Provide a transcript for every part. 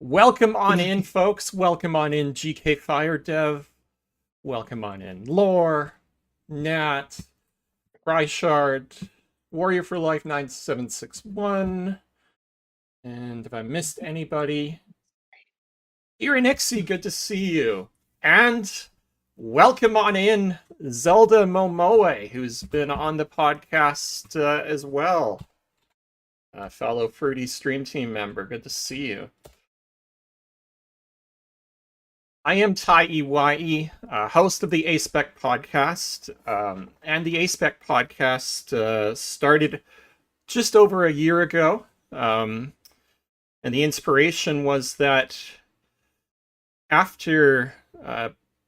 Welcome on in, folks. Welcome on in, GK Fire Dev. Welcome on in, Lore, Nat, Ryshard, Warrior for Life 9761. And if I missed anybody, Irinixie, good to see you. And welcome on in, Zelda Momoe, who's been on the podcast as well. A fellow Fruity Stream Team member. Good to see you. I am Ty EYE, host of the Aspec podcast. And the Aspec podcast started just over a year ago. And the inspiration was that after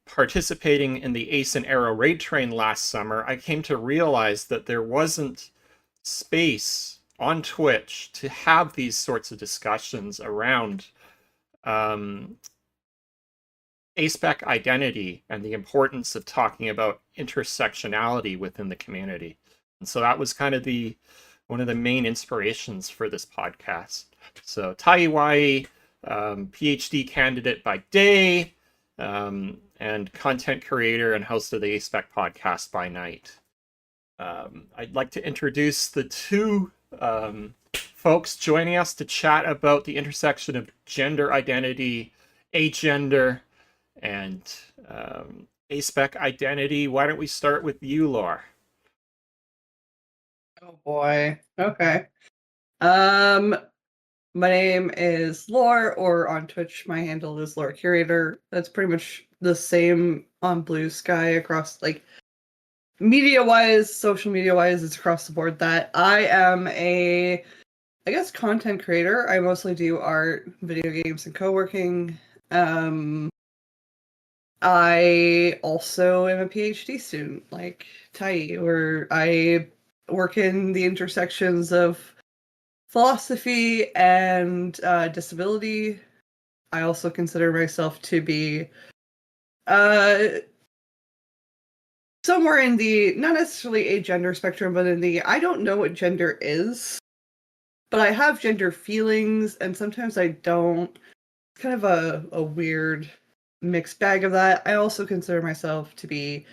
participating in the Ace and Arrow raid train last summer, I came to realize that there wasn't space on Twitch to have these sorts of discussions around Aspec identity and the importance of talking about intersectionality within the community. And so that was kind of one of the main inspirations for this podcast. So Taiwai, PhD candidate by day, and content creator and host of the Aspec podcast by night. I'd like to introduce the two folks joining us to chat about the intersection of gender identity, agender, and Aspec identity. Why don't we start with you, Laura? Oh boy. Okay. My name is Lore, or on Twitch my handle is Lore Curator. That's pretty much the same on Blue Sky across, like, media-wise, social media-wise, it's across the board that I am I guess, content creator. I mostly do art, video games, and co-working. I also am a PhD student, like Tai, where I work in the intersections of philosophy and disability. I also consider myself to be somewhere in the, not necessarily a gender spectrum, but in the, I don't know what gender is, but I have gender feelings, and sometimes I don't. It's kind of a weird mixed bag of that. I also consider myself to be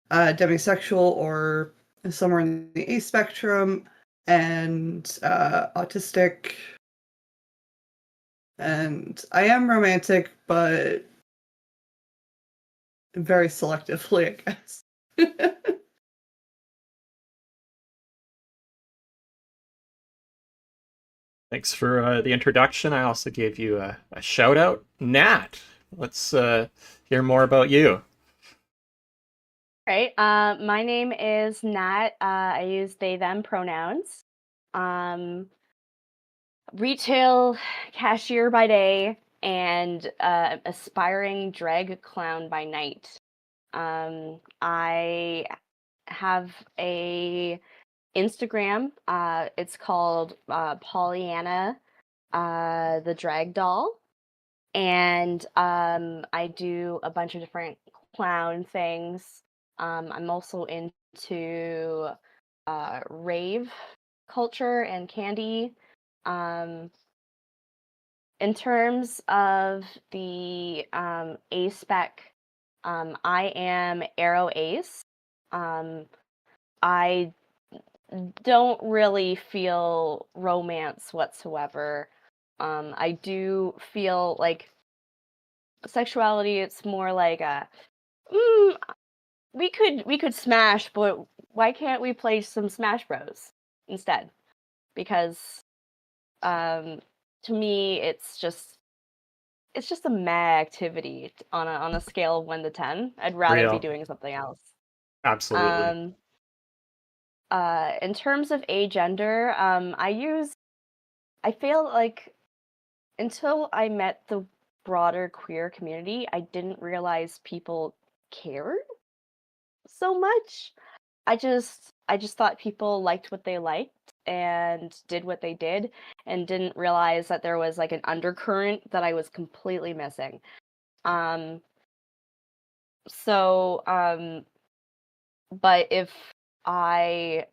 demisexual, or somewhere in the A spectrum, and autistic. And I am romantic, but very selectively, I guess. Thanks for the introduction. I also gave you a shout out. Nat, let's hear more about you. Right. My name is Nat. I use they, them pronouns. Retail cashier by day and aspiring drag clown by night. I have a Instagram. It's called Pollyanna, the drag doll. And I do a bunch of different clown things. I'm also into rave culture and candy. In terms of the A-spec, I am Arrow Ace. I don't really feel romance whatsoever. I do feel like sexuality, it's more like a we could smash, but why can't we play some Smash Bros instead? Because to me it's just a meh activity on a scale of 1 to 10. I'd rather be doing something else. Absolutely. In terms of agender, I feel like until I met the broader queer community, I didn't realize people cared so much. I just thought people liked what they liked and did what they did, and didn't realize that there was like an undercurrent that I was completely missing. But if I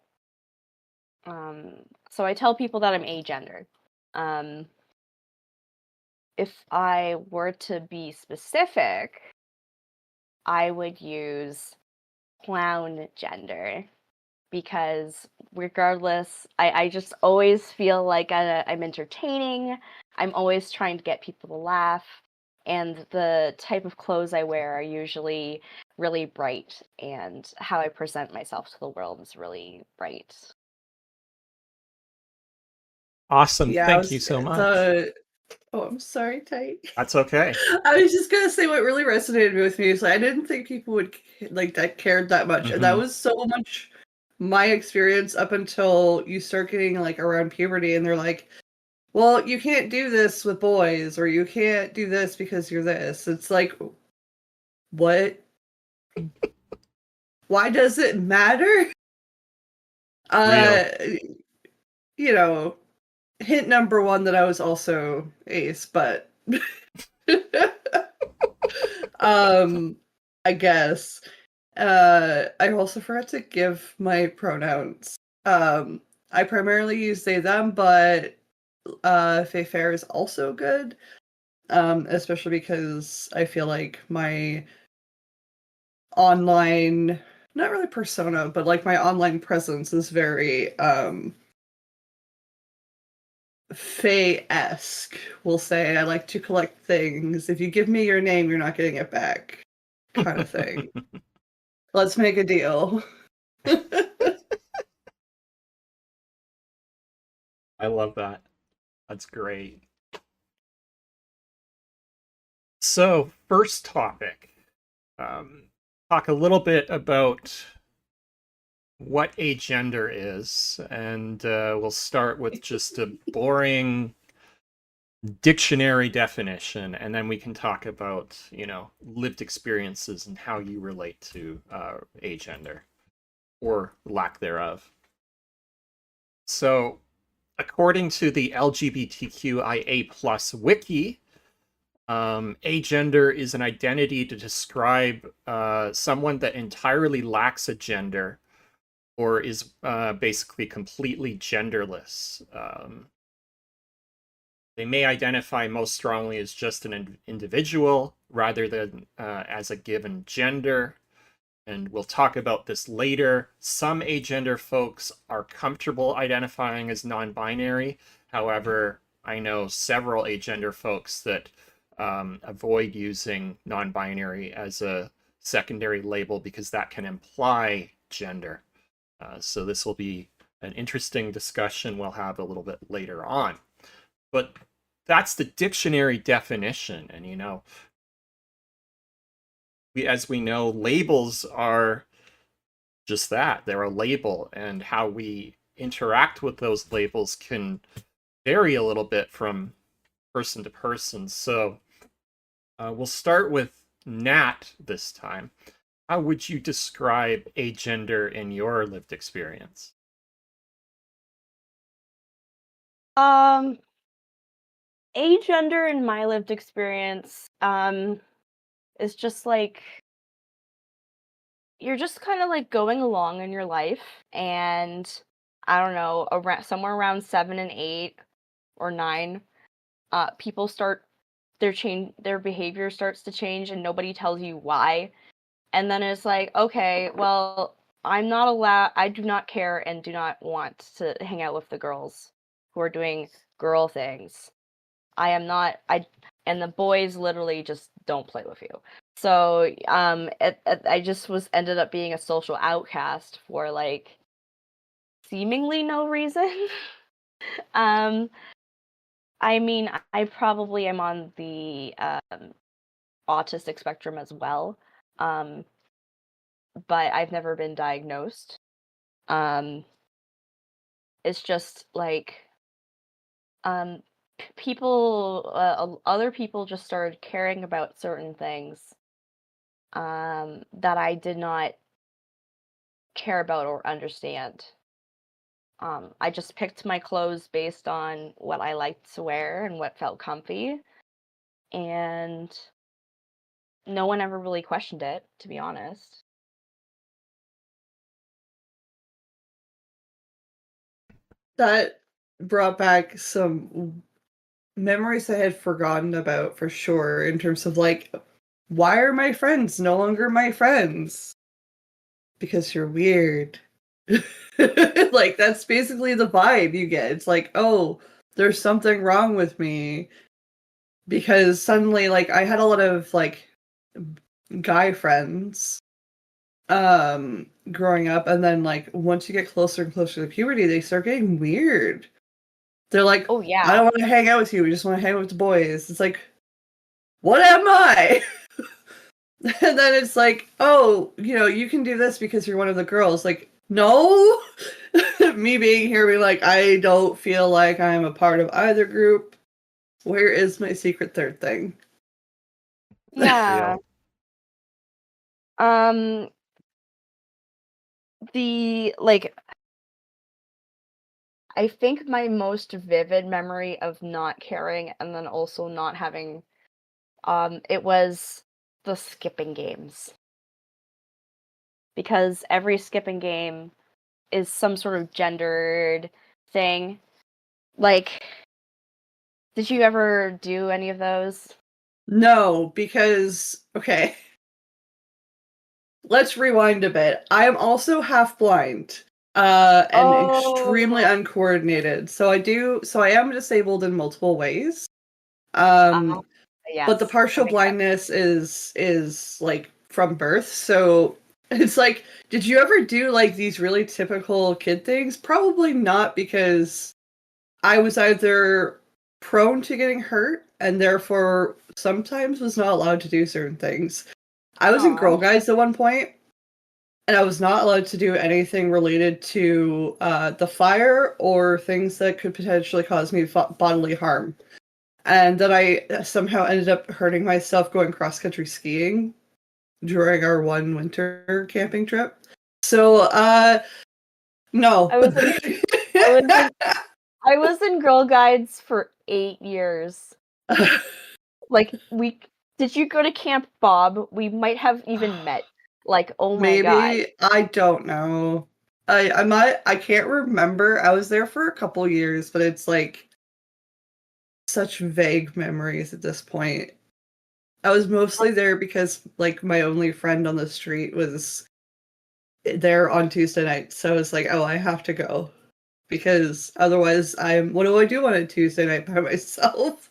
so I tell people that I'm agender. if I were to be specific, I would use clown gender, because regardless, I just always feel like I'm entertaining. I'm always trying to get people to laugh, and the type of clothes I wear are usually really bright, and how I present myself to the world is really bright. Awesome. Yeah, Thank you so much. Oh, I'm sorry, Tight. That's okay. I was just gonna say what really resonated with me is I didn't think people would like that cared that much, and that Mhm. was so much my experience up until you start getting like around puberty, and they're like, "Well, you can't do this with boys, or you can't do this because you're this." It's like, what? Why does it matter? Real. Uh, you know, hint number one that I was also ace, but um, I guess. I also forgot to give my pronouns. Um, I primarily use they them, but Fey Fair is also good. Especially because I feel like my online, not really persona, but like my online presence is very Fae-esque. We'll say I like to collect things. If you give me your name, you're not getting it back, kind of thing. Let's make a deal. I love that. That's great. So, first topic. Talk a little bit about what agender is, and we'll start with just a boring dictionary definition, and then we can talk about, lived experiences and how you relate to agender or lack thereof. So, according to the LGBTQIA plus wiki, agender is an identity to describe someone that entirely lacks a gender or is basically completely genderless. They may identify most strongly as just an individual rather than as a given gender. And we'll talk about this later. Some agender folks are comfortable identifying as non binary. However, I know several agender folks that avoid using non binary as a secondary label because that can imply gender. So this will be an interesting discussion we'll have a little bit later on. But that's the dictionary definition. And, as we know, labels are just that. They're a label, and how we interact with those labels can vary a little bit from person to person. So we'll start with Nat this time. How would you describe agender in your lived experience? Um, Agender in my lived experience, is just like you're just kind of like going along in your life, and I don't know, around somewhere around 7 and 8 or 9, people start their behavior starts to change, and nobody tells you why. And then it's like, okay, well, I do not care and do not want to hang out with the girls who are doing girl things. I am not, and the boys literally just don't play with you. So, I just ended up being a social outcast for like seemingly no reason. um, I mean, I probably am on the autistic spectrum as well. Um, but I've never been diagnosed. Um, it's just like um, other people just started caring about certain things that I did not care about or understand. I just picked my clothes based on what I liked to wear and what felt comfy, and no one ever really questioned it, to be honest. That brought back some memories I had forgotten about for sure, in terms of like, why are my friends no longer my friends? Because you're weird. Like, that's basically the vibe you get. It's like, oh, there's something wrong with me. Because suddenly, like, I had a lot of like guy friends growing up, and then like once you get closer and closer to puberty, they start getting weird. They're like, Oh I yeah. don't want to hang out with you, we just want to hang out with the boys. It's like, what am I? And then it's like, oh, you can do this because you're one of the girls. Like, no. Me being here being like, I don't feel like I'm a part of either group. Where is my secret third thing? Yeah. Real. The like I think my most vivid memory of not caring and then also not having it was the skipping games. Because every skipping game is some sort of gendered thing. Like, did you ever do any of those? No, because, okay, let's rewind a bit. I am also half blind and extremely Oh, uncoordinated. So I am disabled in multiple ways. uh, But the yes, that partial makes sense. blindness is like from birth. So it's like, did you ever do like these really typical kid things? Probably not, because I was either prone to getting hurt and therefore sometimes was not allowed to do certain things. I was in Girl Oh, Guides at one point, and I was not allowed to do anything related to the fire or things that could potentially cause me bodily harm. And then I somehow ended up hurting myself going cross-country skiing during our one winter camping trip. So, no. I was in I was in I was in Girl Guides for 8 years. Like we did you go to Camp Bob? We might have even met. Like, oh my god. Maybe, I don't know. I can't remember. I was there for a couple years, but it's like such vague memories at this point. I was mostly there because like my only friend on the street was there on Tuesday night. So it's like, oh, I have to go, because otherwise what do I do on a Tuesday night by myself?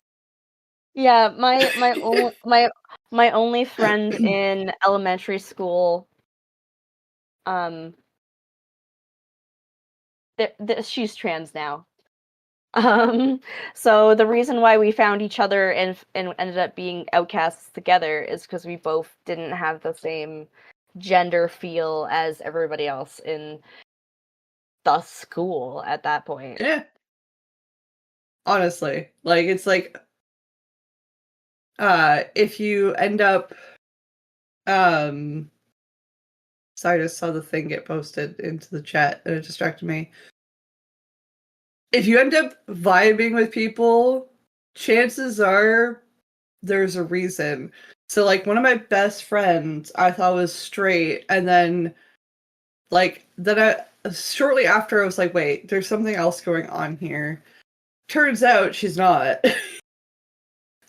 Yeah, my only friend in elementary school, um, she's trans now. So the reason why we found each other and ended up being outcasts together is because we both didn't have the same gender feel as everybody else in the school at that point. Yeah, honestly, like it's like if you end up sorry, I just saw the thing get posted into the chat and it distracted me. If you end up vibing with people, chances are there's a reason. So like one of my best friends I thought was straight, and then I shortly after I was like, wait, there's something else going on here. Turns out she's not.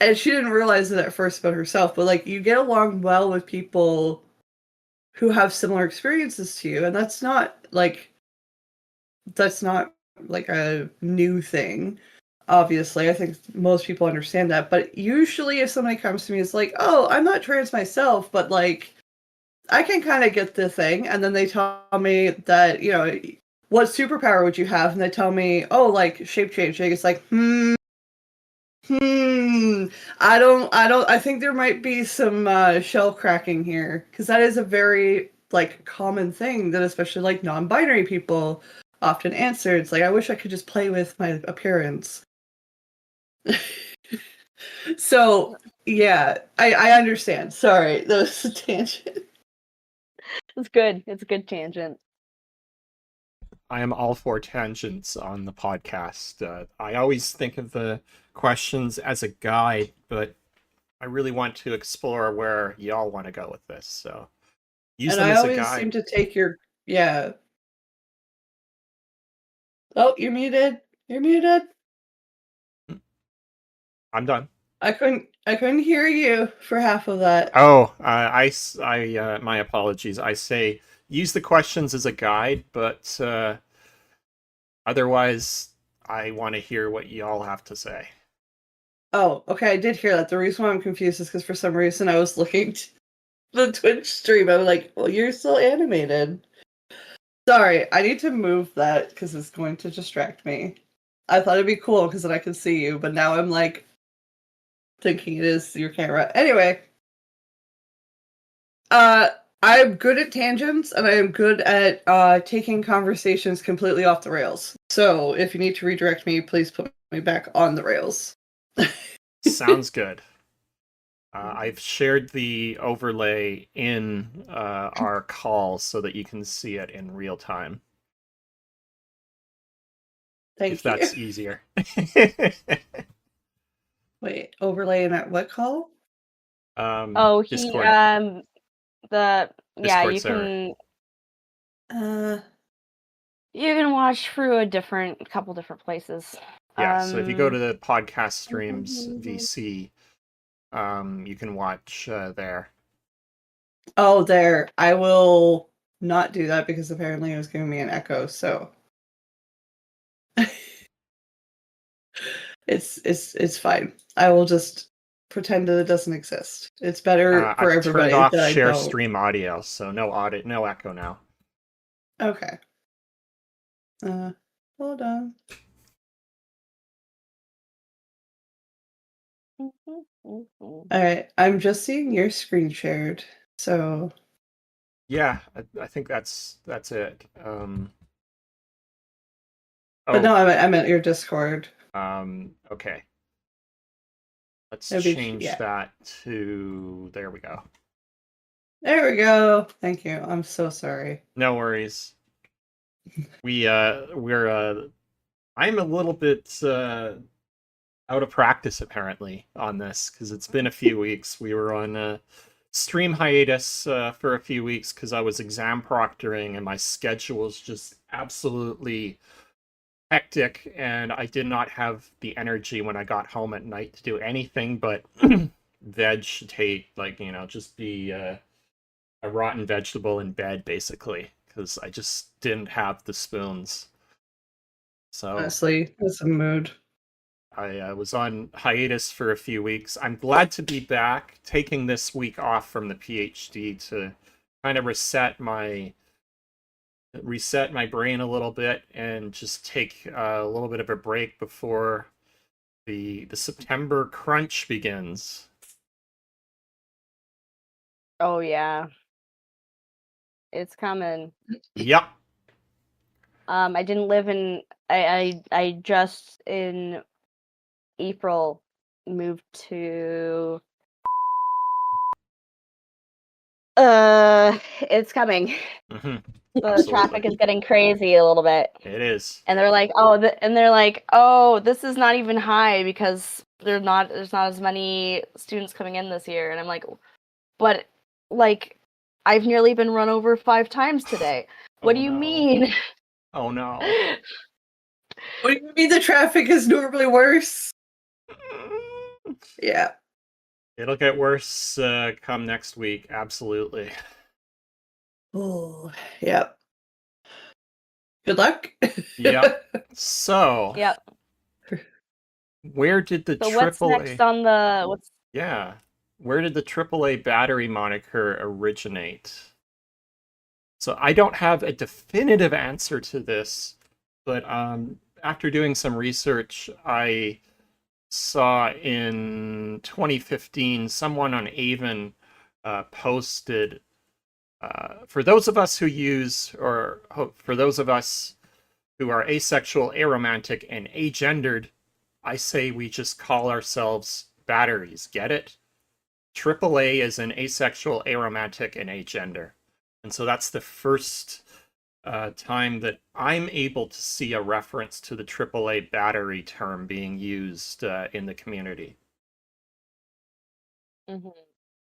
And she didn't realize it at first about herself, but like you get along well with people who have similar experiences to you, and that's not like a new thing. Obviously, I think most people understand that. But usually if somebody comes to me, it's like, oh, I'm not trans myself, but like I can kind of get the thing. And then they tell me that, what superpower would you have? And they tell me, oh, like shape changing. It's like, I think there might be some shell cracking here, because that is a very like common thing that especially like non-binary people often answer. It's like, I wish I could just play with my appearance. So yeah, I understand. Sorry, that was a tangent. It's good. It's a good tangent. I am all for tangents on the podcast. I always think of the questions as a guide, but I really want to explore where y'all want to go with this. So use And them I as a always seem guide. to take your, yeah. Oh, you're muted. You're muted. I'm done. I couldn't hear you for half of that. Oh, my apologies. I say use the questions as a guide, but otherwise, I want to hear what you all have to say. Oh, okay, I did hear that. The reason why I'm confused is because for some reason I was looking to the Twitch stream. I was like, well, you're still animated. Sorry, I need to move that because it's going to distract me. I thought it'd be cool because then I could see you, but now I'm like thinking it is your camera. Anyway, I'm good at tangents and I am good at taking conversations completely off the rails. So if you need to redirect me, please put me back on the rails. Sounds good. I've shared the overlay in our call so that you can see it in real time, Thank if you. that's easier. Wait, overlay in at what call? Oh, Discord. yeah, Discord you server. Uh, you can watch through a couple different places. Yeah, so if you go to the podcast Mm-hmm. streams VC, you can watch there. oh, there. I will not do that because apparently it was giving me an echo. So it's fine. I will just pretend that it doesn't exist. It's better for I've turned everybody off that I share don't. stream audio, so no audit, no echo now. Okay. Hold on. All right. I'm just seeing your screen shared. So. Yeah, I think that's it. But no, I meant your Discord. Okay. Let's It'd be, change yeah. that to, there we go. There we go. Thank you. I'm so sorry. No worries. I'm a little bit out of practice apparently on this because it's been a few weeks. We were on a stream hiatus for a few weeks because I was exam proctoring and my schedule was just absolutely hectic, and I did not have the energy when I got home at night to do anything but vegetate, like, just be a rotten vegetable in bed, basically, because I just didn't have the spoons. So Honestly, it's a mood. I was on hiatus for a few weeks. I'm glad to be back, taking this week off from the PhD to kind of reset my brain a little bit and just take a little bit of a break before the September crunch begins. Oh yeah, it's coming. Yep. I didn't live in. I just in April moved to. It's coming. Mm-hmm. The traffic is getting crazy a little bit. It is. And they're like, this is not even high because there's not as many students coming in this year. And I'm like, but like, I've nearly been run over 5 times today. What do you mean? Oh no. What do you mean the traffic is normally worse? Yeah. It'll get worse come next week. Absolutely. Oh, yep. Good luck. Yep. So. Yep. Where did the So what's next on the what's? Yeah. Where did the AAA battery moniker originate? So I don't have a definitive answer to this, but after doing some research, I saw in 2015 someone on Avon posted, for those of us who use, or for those of us who are asexual, aromantic, and agendered, I say we just call ourselves batteries. Get it? AAA is an asexual, aromantic, and agender. And so that's the first time that I'm able to see a reference to the AAA battery term being used in the community. Mm-hmm.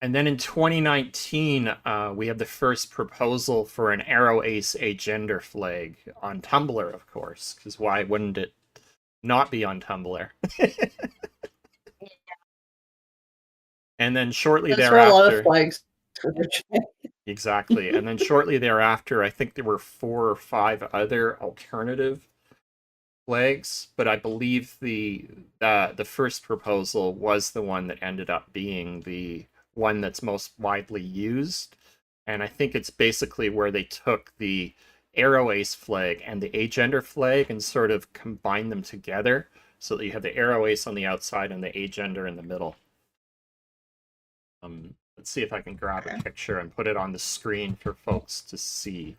And then in 2019, we have the first proposal for an Arrow Ace agender flag on Tumblr, of course, because why wouldn't it not be on Tumblr? And then shortly That's where a lot of thereafter, flags. exactly. And then shortly thereafter, I think there were 4 or 5 other alternative flags, but I believe the first proposal was the one that ended up being the one that's most widely used. And I think it's basically where they took the Arrow Ace flag and the Agender flag and sort of combined them together so that you have the Arrow Ace on the outside and the Agender in the middle. Let's see if I can grab a picture and put it on the screen for folks to see.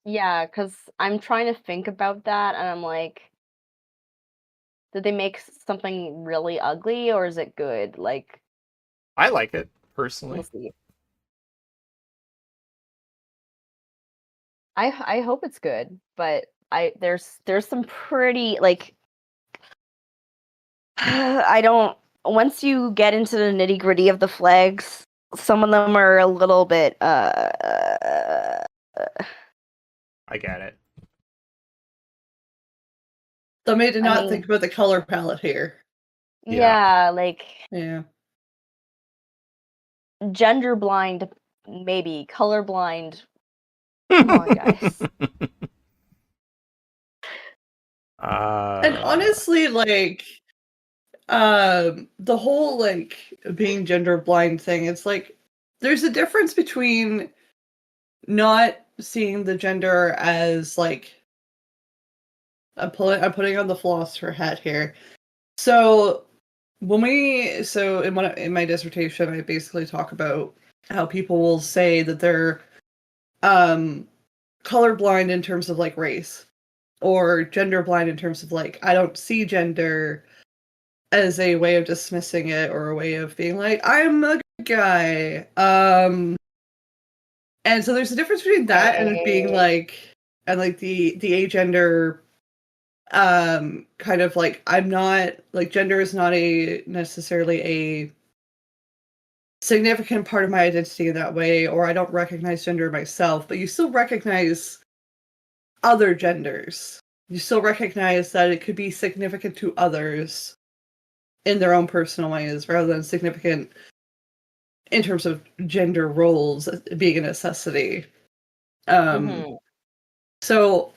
Yeah, because I'm trying to think about that, and I'm like, did they make something really ugly, or is it good? Like, I like it personally. we'll see. I hope it's good, but there's some pretty like I don't once you get into the nitty-gritty of the flags, some of them are a little bit I get it. Somebody did I not mean, think about the color palette here. yeah, like Yeah. gender blind, maybe color blind. Come on, guys. And honestly, like, the whole like being gender blind thing, it's like there's a difference between not seeing the gender as like I'm putting on the philosopher hat here. So in my dissertation, I basically talk about how people will say that they're colorblind in terms of like race, or gender blind in terms of like I don't see gender, as a way of dismissing it or a way of being like I'm a good guy. And so there's a difference between that and it being like and like the agender kind of like I'm not like gender is not a necessarily a significant part of my identity in that way, or I don't recognize gender myself, but you still recognize other genders. You still recognize that it could be significant to others in their own personal ways rather than significant in terms of gender roles being a necessity. So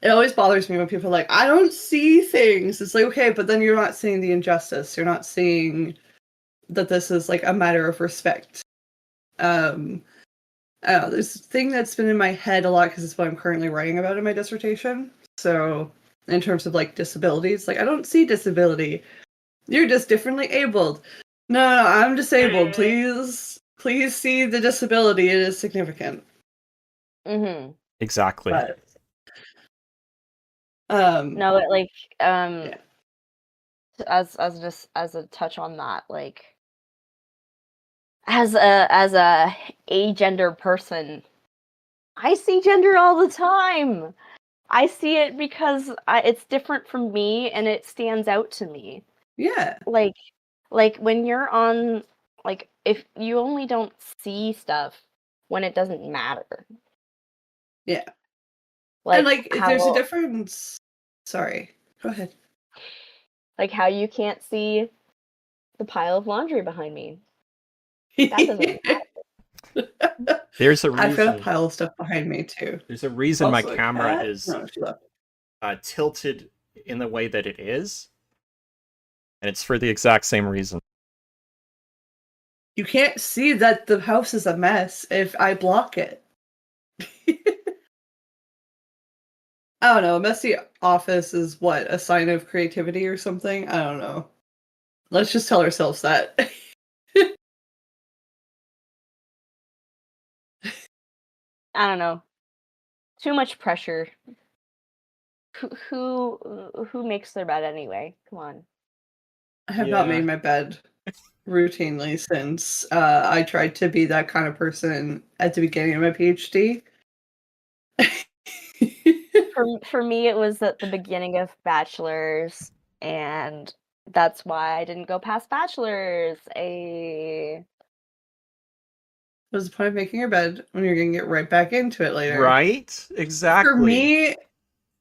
it always bothers me when people are like, I don't see things. It's like, okay, but then you're not seeing the injustice. You're not seeing that this is like a matter of respect. I don't know, there's a thing that's been in my head a lot because it's what I'm currently writing about in my dissertation. So in terms of like disabilities, like I don't see disability. You're just differently abled. No, I'm disabled. Please see the disability. It is significant. Exactly. But no, it, like yeah. as a touch on that, like as a agender person, I see gender all the time. I see it because it's different from me and it stands out to me. Yeah. Like when you're on, like if you only don't see stuff when it doesn't matter. Yeah. Like and like how, there's a difference. Sorry. Go ahead. like how you can't see the pile of laundry behind me. That doesn't matter. There's a I've got a reason. pile of stuff behind me too. There's a reason my Also a camera cat? is No, she left. tilted in the way that it is, and it's for the exact same reason. You can't see that the house is a mess if I block it. I don't know. A messy office is what? A sign of creativity or something? I don't know. Let's just tell ourselves that. I don't know. Too much pressure. Who makes their bed anyway? Come on. I have not made my bed routinely since I tried to be that kind of person at the beginning of my PhD. For me, it was at the beginning of bachelor's, and that's why I didn't go past bachelor's. What's the point of making your bed when you're gonna get right back into it later? Right? Exactly. For me,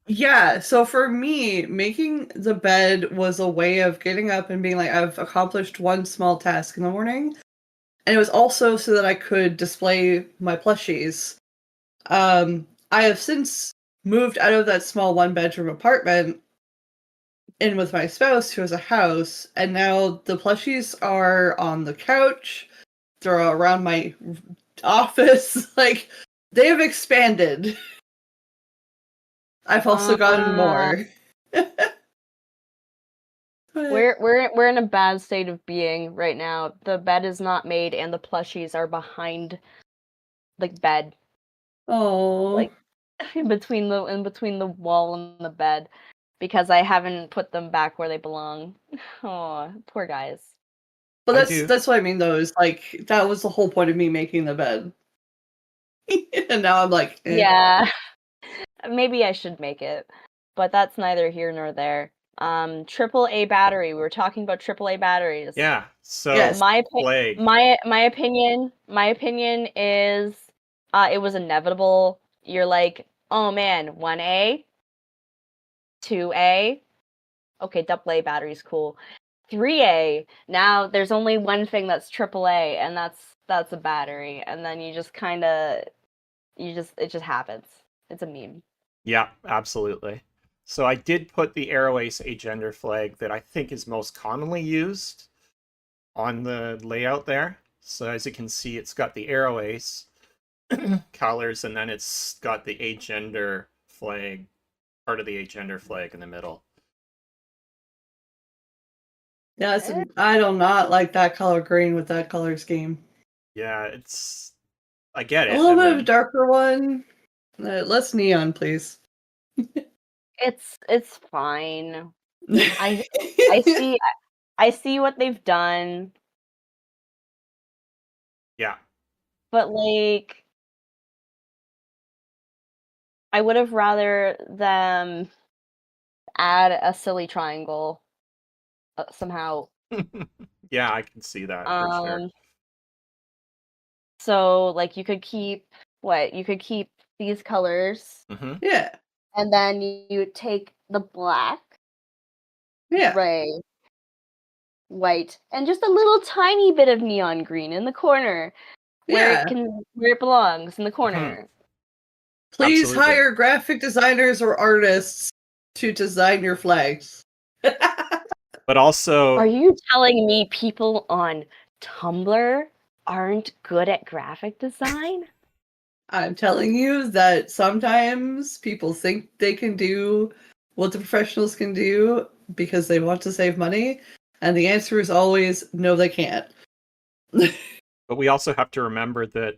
Yeah, so for me, making the bed was a way of getting up and being like, I've accomplished one small task in the morning. And it was also so that I could display my plushies. I have since moved out of that small one-bedroom apartment in with my spouse who has a house, and now the plushies are on the couch, they're around my office. Like, they have expanded. I've also gotten more. We're in a bad state of being right now. The bed is not made, and the plushies are behind the bed, Oh, like in between the wall and the bed, because I haven't put them back where they belong. Oh, poor guys. but I do. that's what I mean though, is like that was the whole point of me making the bed. And now I'm like, Yeah, maybe I should make it, but that's neither here nor there. AAA battery. We were talking about AAA batteries. Yeah. So Yes. Plague. My opinion is it was inevitable. You're like, oh man, 1A, 2A, okay, AA battery's cool. 3A, now there's only one thing that's AAA, and that's a battery, and then you just it just happens. It's a meme. Yeah, absolutely. So I did put the Arrow Ace Agender flag that I think is most commonly used on the layout there. So as you can see, it's got the Arrow Ace colors, and then it's got the Agender flag, part of the Agender flag in the middle. Yeah, I do not like that color green with that color scheme. Yeah, I get it. A little I bit of mean, a darker one. Less neon, please. It's fine. I I see I see what they've done, yeah. but like I would have rather them add a silly triangle somehow. Yeah, I can see that for sure. So like you could keep what? You could keep these colors Hmm. Yeah. and then you take the black, Yeah. gray, white, and just a little tiny bit of neon green in the corner Yeah. where it belongs in the Mhm. corner. Please Absolutely. hire graphic designers or artists to design your flags. But also, Are you telling me people on Tumblr aren't good at graphic design? I'm telling you that sometimes people think they can do what the professionals can do because they want to save money, and the answer is always no, they can't. but we also have to remember that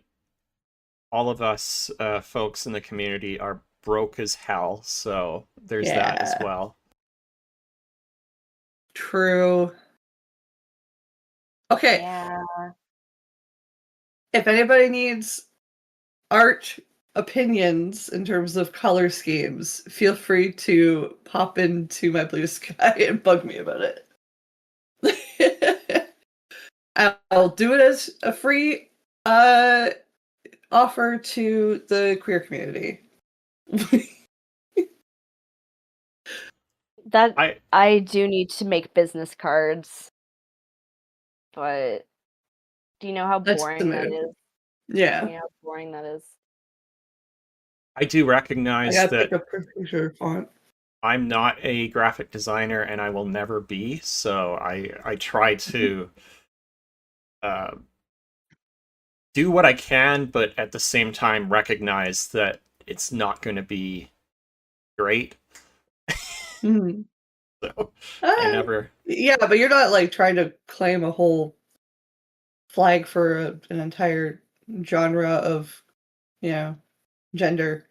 all of us folks in the community are broke as hell, so there's that as Yeah, well. true. Okay, Yeah. if anybody needs art opinions in terms of color schemes, feel free to pop into my blue sky and bug me about it. I'll do it as a free offer to the queer community. I do need to make business cards, but do you know how That's the boring that move. is? Yeah. You know how boring that is. I do I recognize gotta that pick up a picture font. I'm not a graphic designer and I will never be, so I try to uh, do what I can, but at the same time recognize that it's not going to be great. Mhm. So I Uh, never. yeah, but you're not like trying to claim a whole flag for an entire genre of, you know, gender.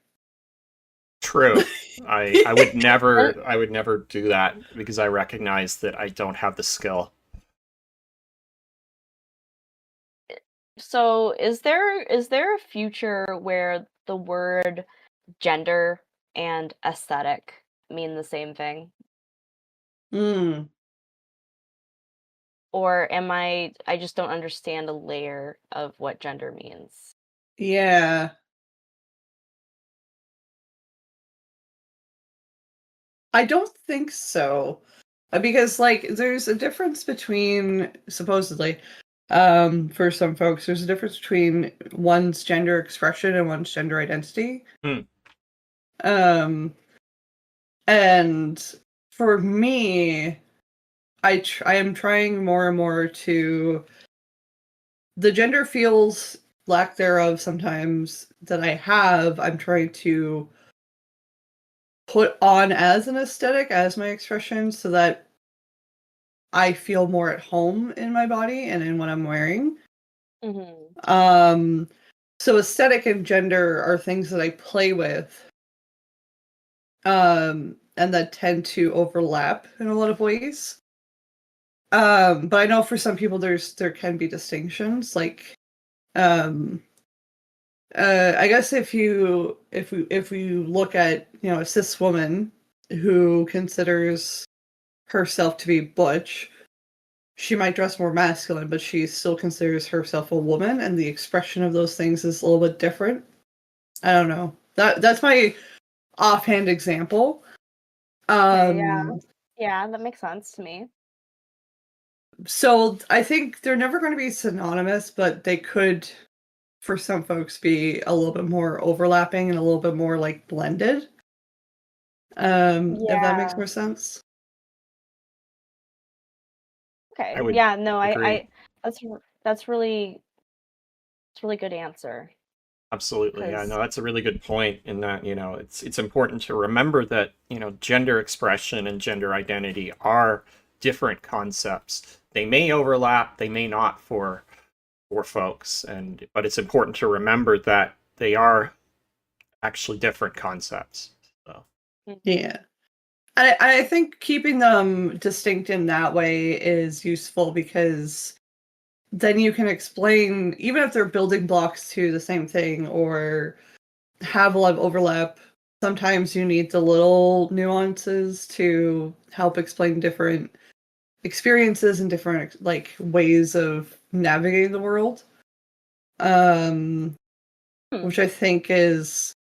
True. I would never do that because I recognize that I don't have the skill. So, is there a future where the word gender and aesthetic mean the same thing? Mm, Or am I just don't understand a layer of what gender means. yeah. I don't think so. Because like there's a difference between supposedly for some folks there's a difference between one's gender expression and one's gender identity. Hmm. And for me, I am trying more and more to the gender feels lack thereof sometimes that I have, I'm trying to put on as an aesthetic, as my expression, so that I feel more at home in my body and in what I'm wearing. Mm-hmm. So aesthetic and gender are things that I play with, and that tend to overlap in a lot of ways. But I know for some people there can be distinctions, like um I guess if we look at, you know, a cis woman who considers herself to be butch, she might dress more masculine, but she still considers herself a woman, and the expression of those things is a little bit different. I don't know. That's my offhand example. Okay, yeah. Um, Yeah, that makes sense to me. so I think they're never going to be synonymous, but they could, for some folks, be a little bit more overlapping and a little bit more like blended. If that makes Yeah. more sense. I Okay. would Yeah, no, agree. that's really it's a really good answer. Absolutely. Yeah, no, Because that's a really good point in that, you know, it's important to remember that, you know, gender expression and gender identity are different concepts. They may overlap, they may not for folks, and but it's important to remember that they are actually different concepts. So, Yeah. I think keeping them distinct in that way is useful because then you can explain, even if they're building blocks to the same thing or have a lot of overlap, sometimes you need the little nuances to help explain different experiences and different like ways of navigating the world. Um, hmm, which I think is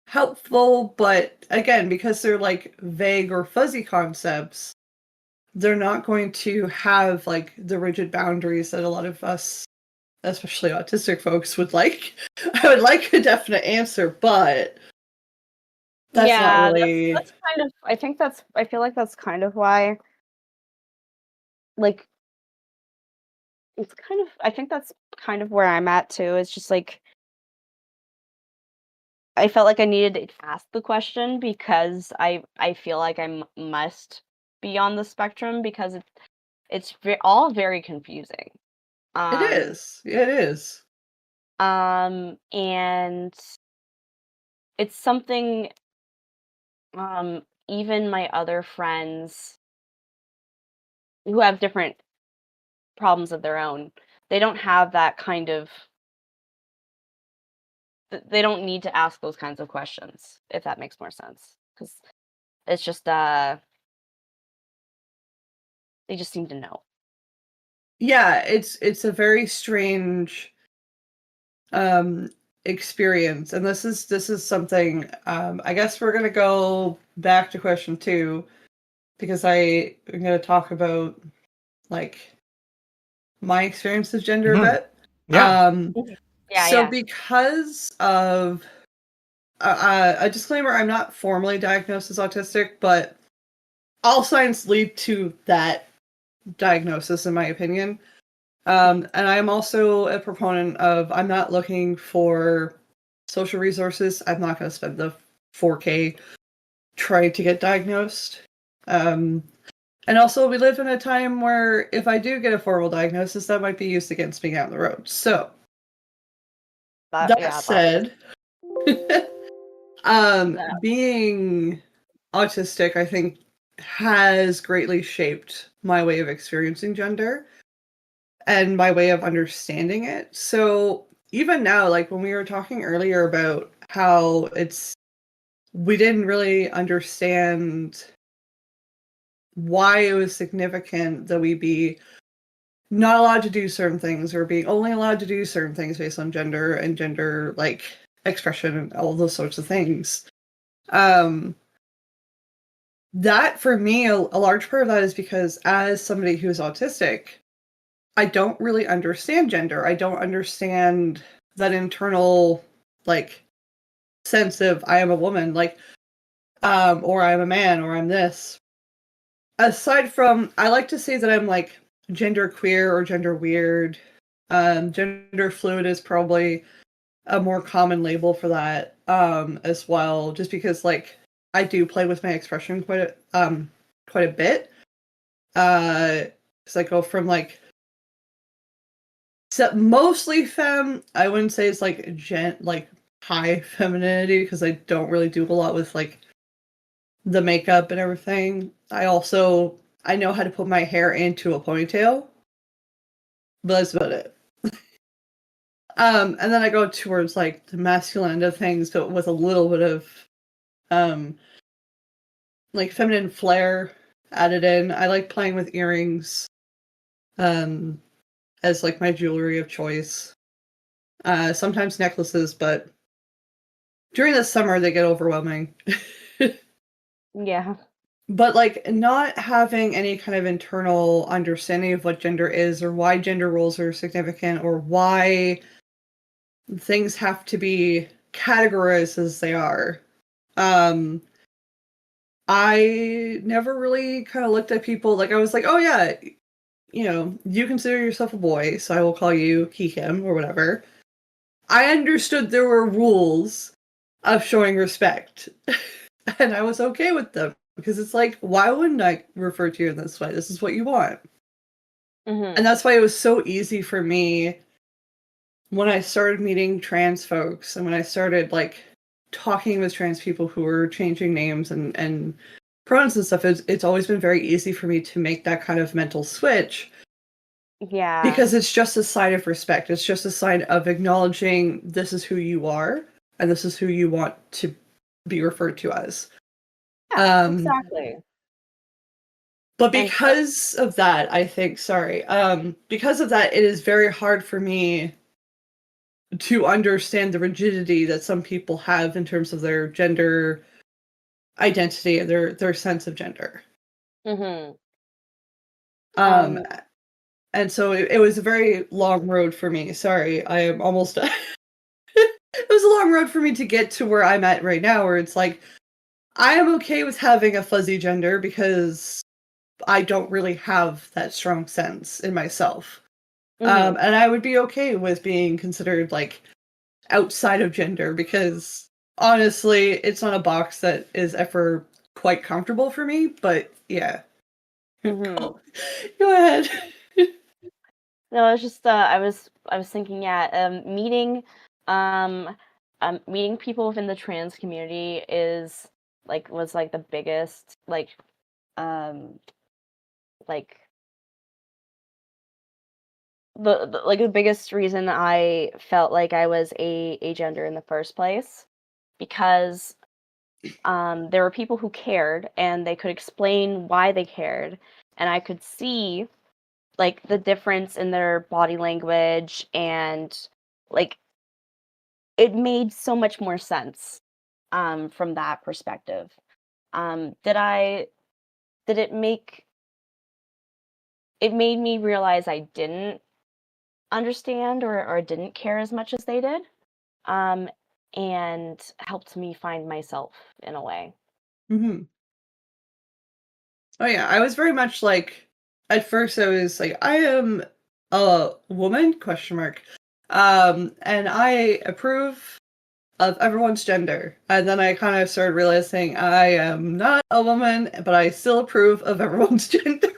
helpful, but again, because they're like vague or fuzzy concepts, they're not going to have like the rigid boundaries that a lot of us, especially autistic folks, would like. I would like a definite answer, but that's not yeah, really. that's kind of I feel like that's kind of why, like, it's kind of I think that's kind of where I'm at too. It's just like I felt like I needed to ask the question because I feel like must be on the spectrum because all very confusing. It Um is. It is. and it's something even my other friends who have different problems of their own, they don't have that kind of they don't need to ask those kinds of questions, if that makes more sense. Because it's just they just seem to know. Yeah, it's a very strange um experience, and this is something I guess we're gonna go back to question two because I am gonna talk about like my experience of gender a mhm. bit. Yeah. Mhm. Yeah, So yeah. because of a disclaimer, I'm not formally diagnosed as autistic, but all signs lead to that diagnosis, in my opinion. And I'm also a proponent of I'm not looking for social resources. I'm not going to spend the 4K trying to get diagnosed. Um, and also, we live in a time where if I do get a formal diagnosis, that might be used against me down the road. So, that That said, that being autistic, I think, has greatly shaped my way of experiencing gender and my way of understanding it. So even now, like when we were talking earlier about how we didn't really understand why it was significant that we be not allowed to do certain things or being only allowed to do certain things based on gender and gender like expression and all those sorts of things. Um that for me, a large part of that is because as somebody who is autistic, I don't really understand gender. I don't understand that internal, like, sense of I am a woman, like, or I'm a man, or I'm this. Aside from, I like to say that I'm like gender queer or gender weird. Gender fluid is probably a more common label for that, as well, just because like I do play with my expression quite a bit. Because I go from like mostly femme. I wouldn't say it's like like high femininity because I don't really do a lot with like the makeup and everything. I know how to put my hair into a ponytail, but that's about it. And then I go towards like the masculine end of things, but with a little bit of like feminine flair added in. I like playing with earrings as like my jewelry of choice. Sometimes necklaces, but during the summer they get overwhelming. Yeah. But like not having any kind of internal understanding of what gender is or why gender roles are significant or why things have to be categorized as they are. I never really kind of looked at people like I was like, oh yeah, you know, you consider yourself a boy, so I will call you he, him, or whatever. I understood there were rules of showing respect, and I was okay with them because it's like, why wouldn't I refer to you in this way? This is what you want. Mm-hmm. And that's why it was so easy for me when I started meeting trans folks and when I started like talking with trans people who were changing names and pronouns and stuff. It's always been very easy for me to make that kind of mental switch Yeah. because it's just a sign of respect. It's just a sign of acknowledging this is who you are and this is who you want to be referred to as. Yeah, exactly. But And because of that, I think, because of that, it is very hard for me to understand the rigidity that some people have in terms of their gender identity and their sense of gender. mm-hmm. Um, and so it was a very long road for me. Sorry, I am almost. It was a long road for me to get to where I'm at right now, where it's like I am okay with having a fuzzy gender because I don't really have that strong sense in myself. Mm-hmm. And I would be okay with being considered like outside of gender because honestly, it's not a box that is ever quite comfortable for me. But yeah, Mm-hmm. go ahead. No, it's just I was thinking um meeting people within the trans community was like the biggest um like the biggest reason I felt like I was a gender in the first place, because there were people who cared and they could explain why they cared, and I could see like the difference in their body language, and like it made so much more sense from that perspective. Did I did it make it made me realize I didn't understand or didn't care as much as they did, um, and helped me find myself in a way. Hmm. Oh yeah, I was very much like at first I was like I am a woman question mark. And I approve of everyone's gender. And then I kind of started realizing I am not a woman, but I still approve of everyone's gender.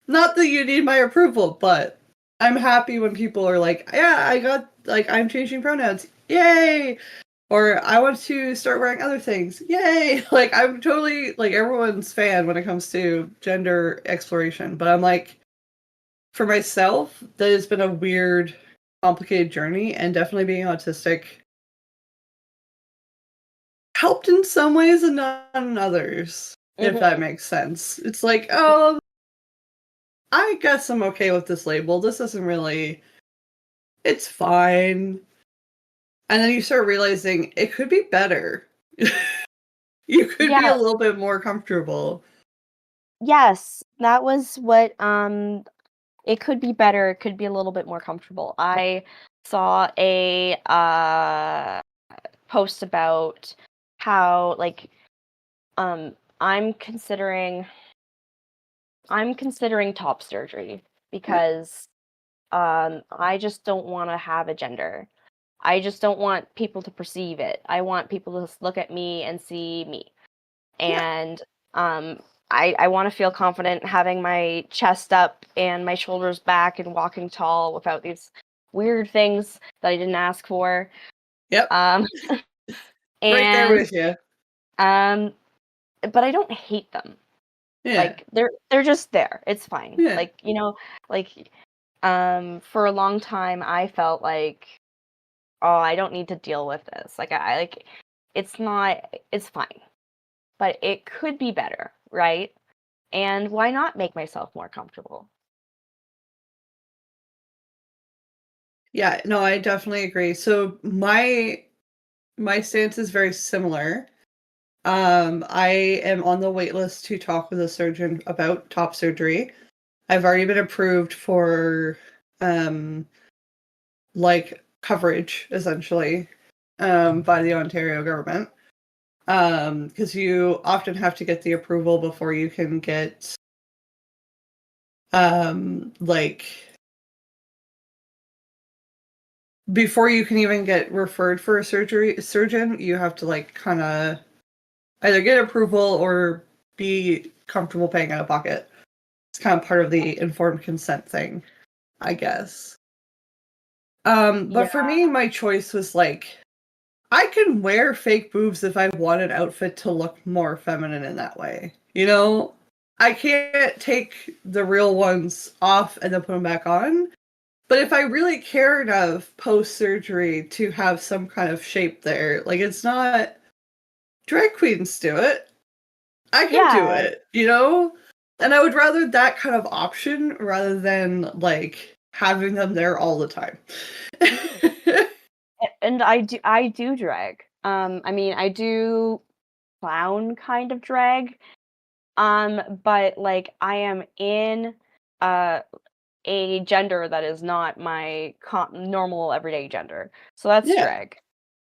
Not that you need my approval, but I'm happy when people are like, yeah, I got like I'm changing pronouns. Yay! Or I want to start wearing other things. Yay! Like I'm totally like everyone's fan when it comes to gender exploration. But I'm like, for myself, that has been a weird, complicated journey, and definitely being autistic helped in some ways and not in others, if that Hmm. makes sense. It's like, oh, I guess I'm okay with this label. This isn't really, it's fine. And then you start realizing it could be better. You could be a Yeah, little bit more comfortable. yes, that was what it could be better, it could be a little bit more comfortable. I saw a post about how like um I'm considering I'm considering top surgery Yep. because I just don't want to have a gender. I just don't want people to perceive it. I want people to look at me and see me. Yeah. And um, I want to feel confident having my chest up and my shoulders back and walking tall without these weird things that I didn't ask for. Yep. Um, Right there and with you. um, but I don't hate them. Yeah. Like they're just there. It's fine. Yeah. Like like for a long time I felt like, oh, I don't need to deal with this. Like I like it's not it's fine. But it could be better, right? And why not make myself more comfortable? Yeah, no, I definitely agree. So my stance is very similar. I am on the wait list to talk with a surgeon about top surgery. I've already been approved for um like coverage essentially by the Ontario government. Because you often have to get the approval before you can get like before you can even get referred for a surgeon, you have to like kind of either get approval or be comfortable paying out of pocket. It's kind of part of the informed consent thing, I guess. Yeah. But for me, my choice was like, I can wear fake boobs if I want an outfit to look more feminine in that way. You know, I can't take the real ones off and then put them back on. But if I really care enough post surgery to have some kind of shape there, like it's not drag queens do it. I can do Yeah. it, you know? And I would rather that kind of option rather than like having them there all the time. And I do drag. I mean, I do clown kind of drag. But like I am in uh a gender that is not my normal everyday gender. So that's Yeah, drag.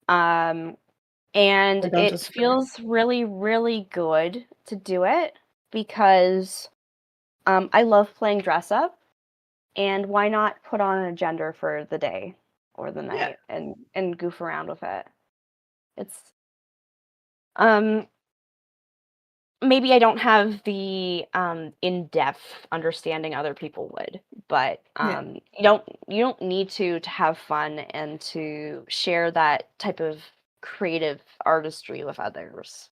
Um I and don't it disagree. feels really really good to do it because I love playing dress up. And why not put on a gender for the day or the Yeah. night and goof around with it? It's um maybe I don't have the in-depth understanding other people would, but Yeah. you don't need to have fun and to share that type of creative artistry with others.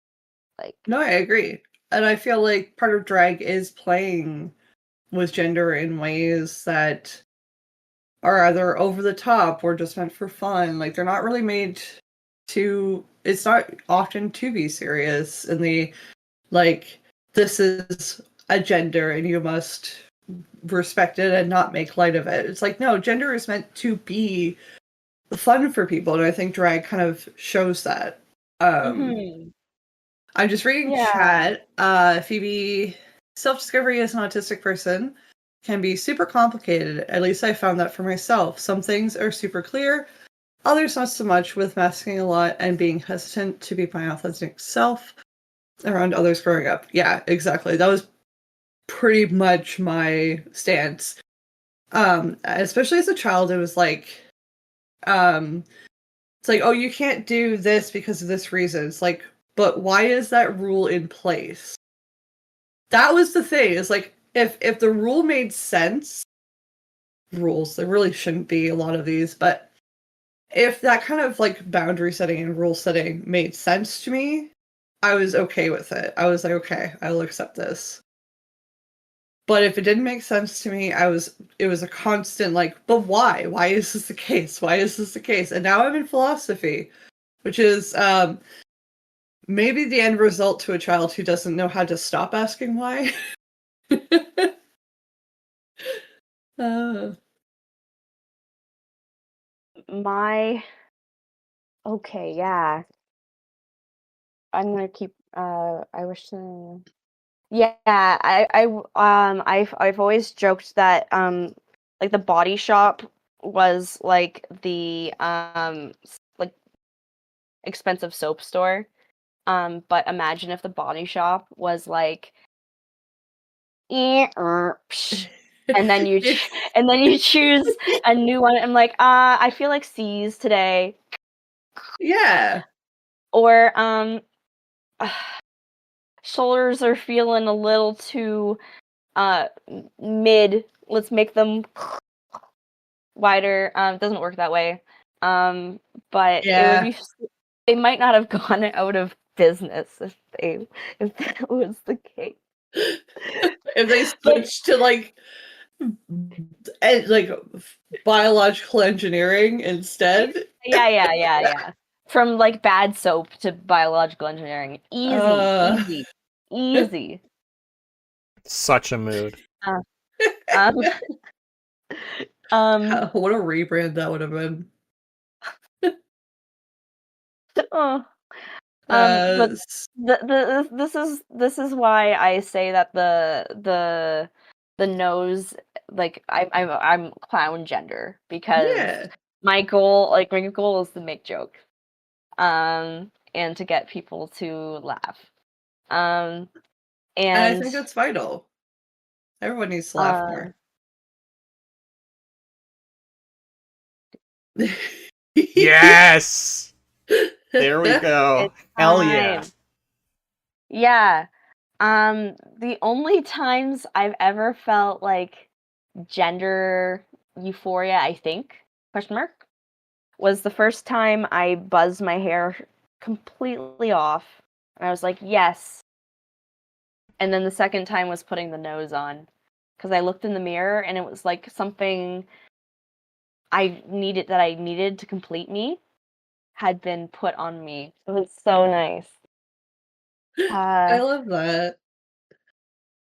Like No, I agree. And I feel like part of drag is playing with gender in ways that are either over the top or just meant for fun. Like they're not really made to it's not often to be serious in the like this is a gender and you must respect it and not make light of it. It's like no, gender is meant to be fun for people and I think drag kind of shows that. Um mhm. I'm just reading Yeah. chat. Phoebe, self-discovery as an autistic person can be super complicated. At least I found that for myself. Some things are super clear, others not so much, with masking a lot and being hesitant to be my authentic self around others growing up. Yeah, exactly. That was pretty much my stance. Especially as a child, it was like, um, it's like, oh, you can't do this because of this reason. It's like, but why is that rule in place? That was the thing. Is like if the rule made sense, rules there really shouldn't be a lot of these, but if that kind of like boundary setting and rule setting made sense to me, I was okay with it. I was like, okay, I will accept this. But if it didn't make sense to me, it was a constant like, but why? Why is this the case? Why is this the case? And now I'm in philosophy, which is maybe the end result to a child who doesn't know how to stop asking why. uh, My okay, yeah. I'm gonna keep I wish to. Yeah, I've always joked that like the Body Shop was like the like expensive soap store. But imagine if the Body Shop was like psh, and then and then you choose a new one. I'm like, I feel like C's today. Yeah. Or shoulders are feeling a little too mid. Let's make them wider. It doesn't work that way. But it would Yeah. be. They might not have gone out of business if that was the case. If they switched to like biological engineering instead. Yeah. From like bad soap to biological engineering. Easy. Such a mood. Um, What a rebrand that would have been. oh, but S- this is why I say that the nose, like I'm clown gender, because yeah. my goal is to make jokes, and to get people to laugh, And I think that's vital. Everyone needs to laugh more. Yes! There we go. It's Hell yeah. time. Yeah. The only times I've ever felt like gender euphoria, I think, question mark, was the first time I buzzed my hair completely off. And I was like, yes. And then the second time was putting the nose on. Because I looked in the mirror and it was like something I needed to complete me had been put on me. It was so nice. I love that.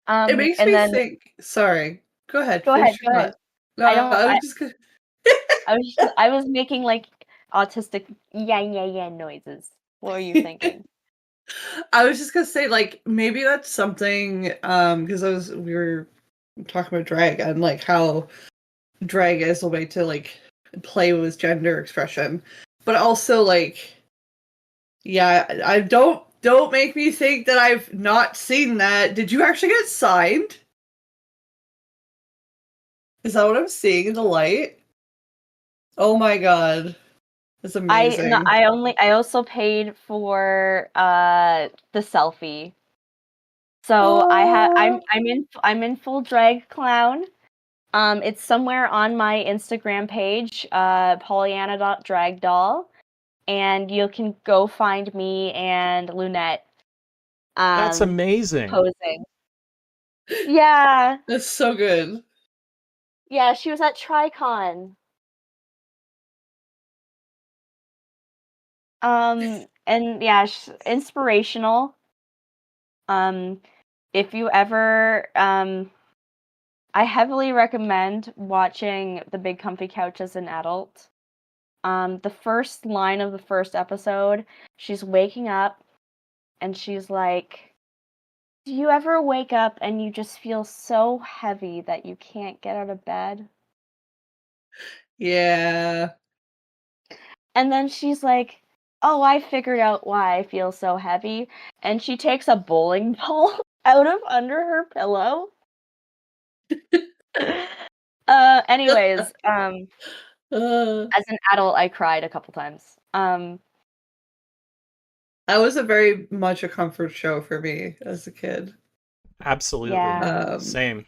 It makes And me then think. Sorry. Go ahead. go ahead, Finish go your ahead. thought. No, I don't. I was just gonna. I was making like autistic yeah noises. What were you thinking? I was just gonna say, like, maybe that's something, because we were talking about drag and like how drag is a way to like play with gender expression, but also like, yeah, I don't make me think that I've not seen that. Did you actually get signed? Is that what I'm seeing in the light? Oh my god, that's amazing. I also paid for the selfie. So Oh, I'm in full drag clown. It's somewhere on my Instagram page, Pollyanna.dragdoll, and you can go find me and Lunette That's amazing. posing. Yeah. that's so good. Yeah, she was at TriCon. And yeah, inspirational. If you ever, I heavily recommend watching The Big Comfy Couch as an adult. The first line of the first episode, she's waking up and she's like, do you ever wake up and you just feel so heavy that you can't get out of bed? Yeah. And then she's like, oh, I figured out why I feel so heavy. And she takes a bowling ball out of under her pillow. Anyways, as an adult, I cried a couple times. That was a very much a comfort show for me as a kid. Absolutely. Yeah. Same.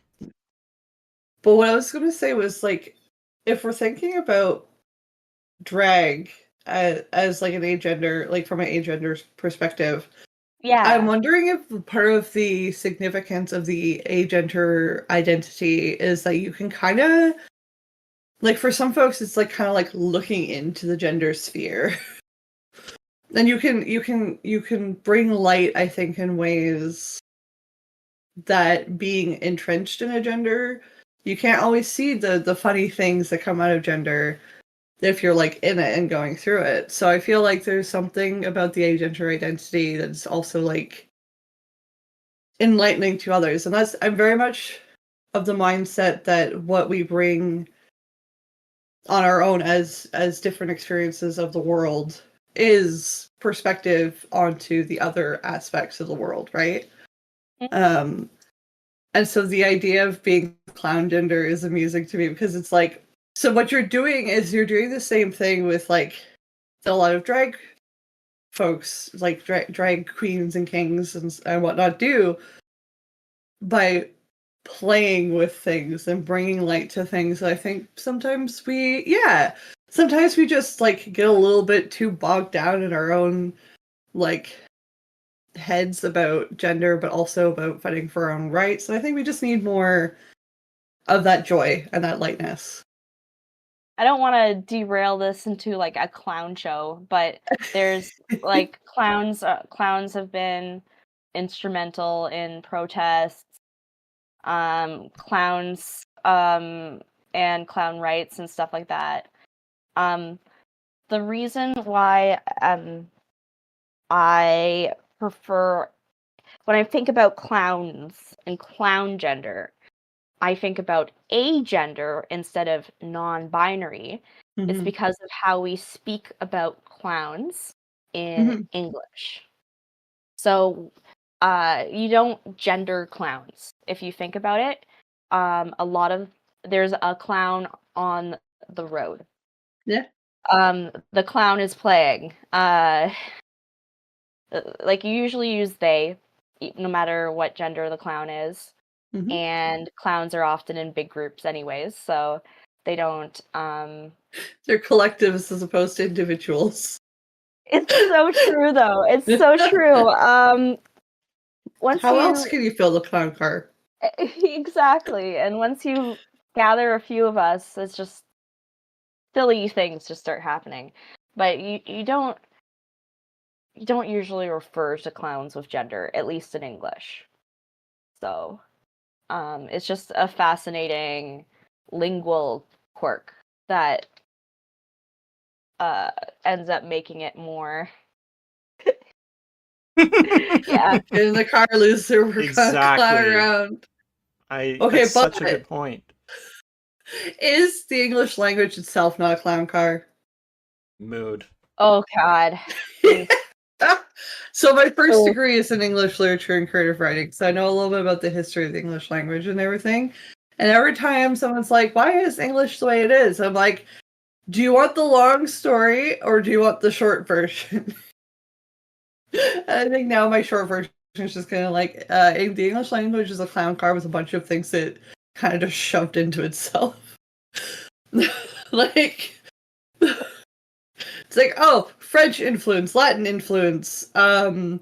But what I was going to say was like, if we're thinking about drag as like an agender, like from an agender's perspective, Yeah. I'm wondering if part of the significance of the agender identity is that you can kind of, like, for some folks, it's like kind of like looking into the gender sphere. And you can bring light, I think, in ways that being entrenched in a gender, you can't always see the funny things that come out of gender if you're like in it and going through it. So I feel like there's something about the agender identity that's also like enlightening to others. And I'm very much of the mindset that what we bring on our own as different experiences of the world is perspective onto the other aspects of the world, right? And so the idea of being clown gender is amusing to me because it's like, so what you're doing is you're doing the same thing with like a lot of drag folks, like drag queens and kings and whatnot do by playing with things and bringing light to things. I think sometimes we just like get a little bit too bogged down in our own like heads about gender, but also about fighting for our own rights. And I think we just need more of that joy and that lightness. I don't want to derail this into like a clown show, but there's like clowns have been instrumental in protests, clowns and clown rights and stuff like that. The reason why I prefer, when I think about clowns and clown gender, I think about agender instead of non-binary. It's because of how we speak about clowns in English. So you don't gender clowns. If you think about it, there's a clown on the road. Yeah. The clown is playing. Like you usually use they, no matter what gender the clown is. And clowns are often in big groups anyways, so they don't they're collectives as opposed to individuals. It's so true though. It's so true. How else can you fill the clown car? Exactly. And once you gather a few of us, it's just silly things just start happening. But you don't usually refer to clowns with gender, at least in English. So it's just a fascinating lingual quirk that ends up making it more yeah. In the car, loser, we're Exactly. gonna clown around. That's such a good point. Is the English language itself not a clown car? Mood. Oh God. So my first degree is in English literature and creative writing, so I know a little bit about the history of the English language and everything. And every time someone's like, "Why is English the way it is?" I'm like, "Do you want the long story or do you want the short version?" I think now my short version is just kind of like, the English language is a clown car with a bunch of things that kind of just shoved into itself. Like, it's like, oh, French influence, Latin influence, the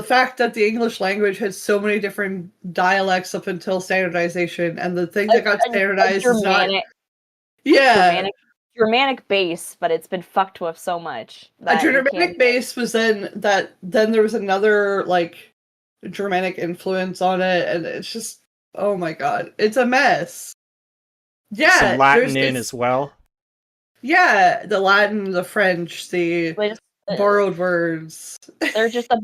fact that the English language had so many different dialects up until standardization, and the thing that got standardized is not... Yeah. Germanic base, but it's been fucked with so much. A Germanic base was then there was another, like, Germanic influence on it, and it's just, oh my god, it's a mess. Yeah. Some Latin in as well. Yeah, the Latin, the French, the borrowed words. They're just a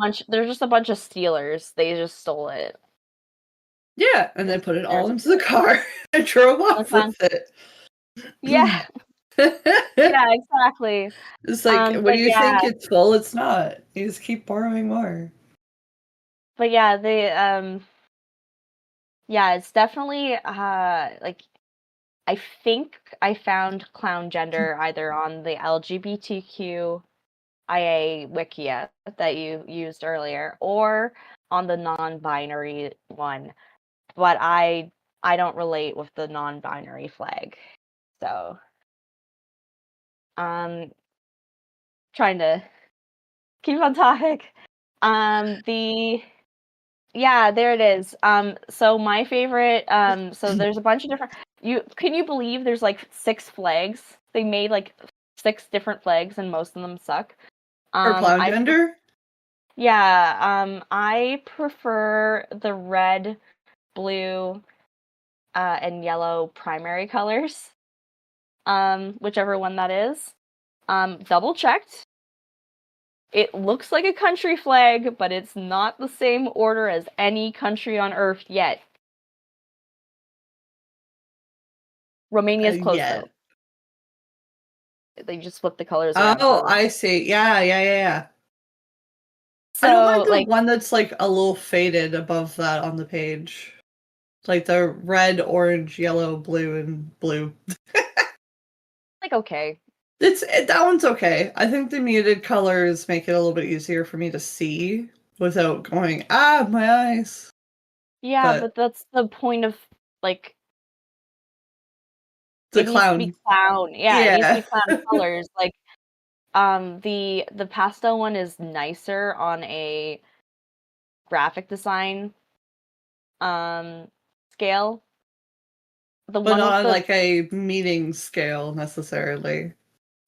bunch of stealers. They just stole it. Yeah, and then put it all into the car and drove off with it. Yeah. Yeah, exactly. It's like, when you think it's full, it's not. You just keep borrowing more. But yeah, it's definitely like, I think I found clown gender either on the LGBTQIA Wikia that you used earlier, or on the non-binary one. But I don't relate with the non-binary flag. So trying to keep on topic. There it is. So my favorite, so there's a bunch of different, can you believe there's like 6 flags? They made like 6 different flags and most of them suck. For clown gender? I prefer the red, blue, and yellow primary colors. Whichever one that is. Double checked. it looks like a country flag, but it's not the same order as any country on Earth yet. Romania's close, Yeah. though. They just flip the colors around. Oh, I see. Yeah. I don't mind So, the like, one that's like a little faded above that on the page. Like the red, orange, yellow, blue, and blue. okay. That one's okay. I think the muted colors make it a little bit easier for me to see without going, my eyes. Yeah, But but that's the point of, like, the it needs to be clown. clown. Yeah, it needs to Yeah. be clown colors. Like, the pastel one is nicer on a graphic design scale. The But one not with on the like a meaning scale necessarily.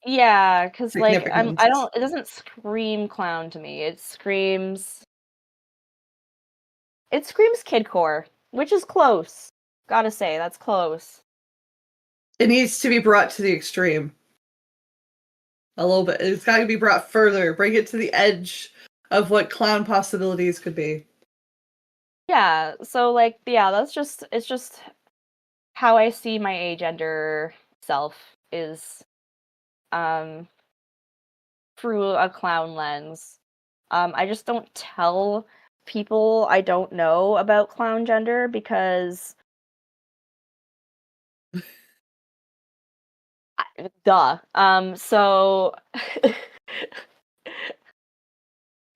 yeah, because like Significance. I don't, it doesn't scream clown to me. It screams kidcore, which is close. Gotta say, that's close. It needs to be brought to the extreme. A little bit. It's got to be brought further. Bring it to the edge of what clown possibilities could be. Yeah, so like yeah, it's just how I see my agender self is um through a clown lens. I just don't tell people I don't know about clown gender because duh. So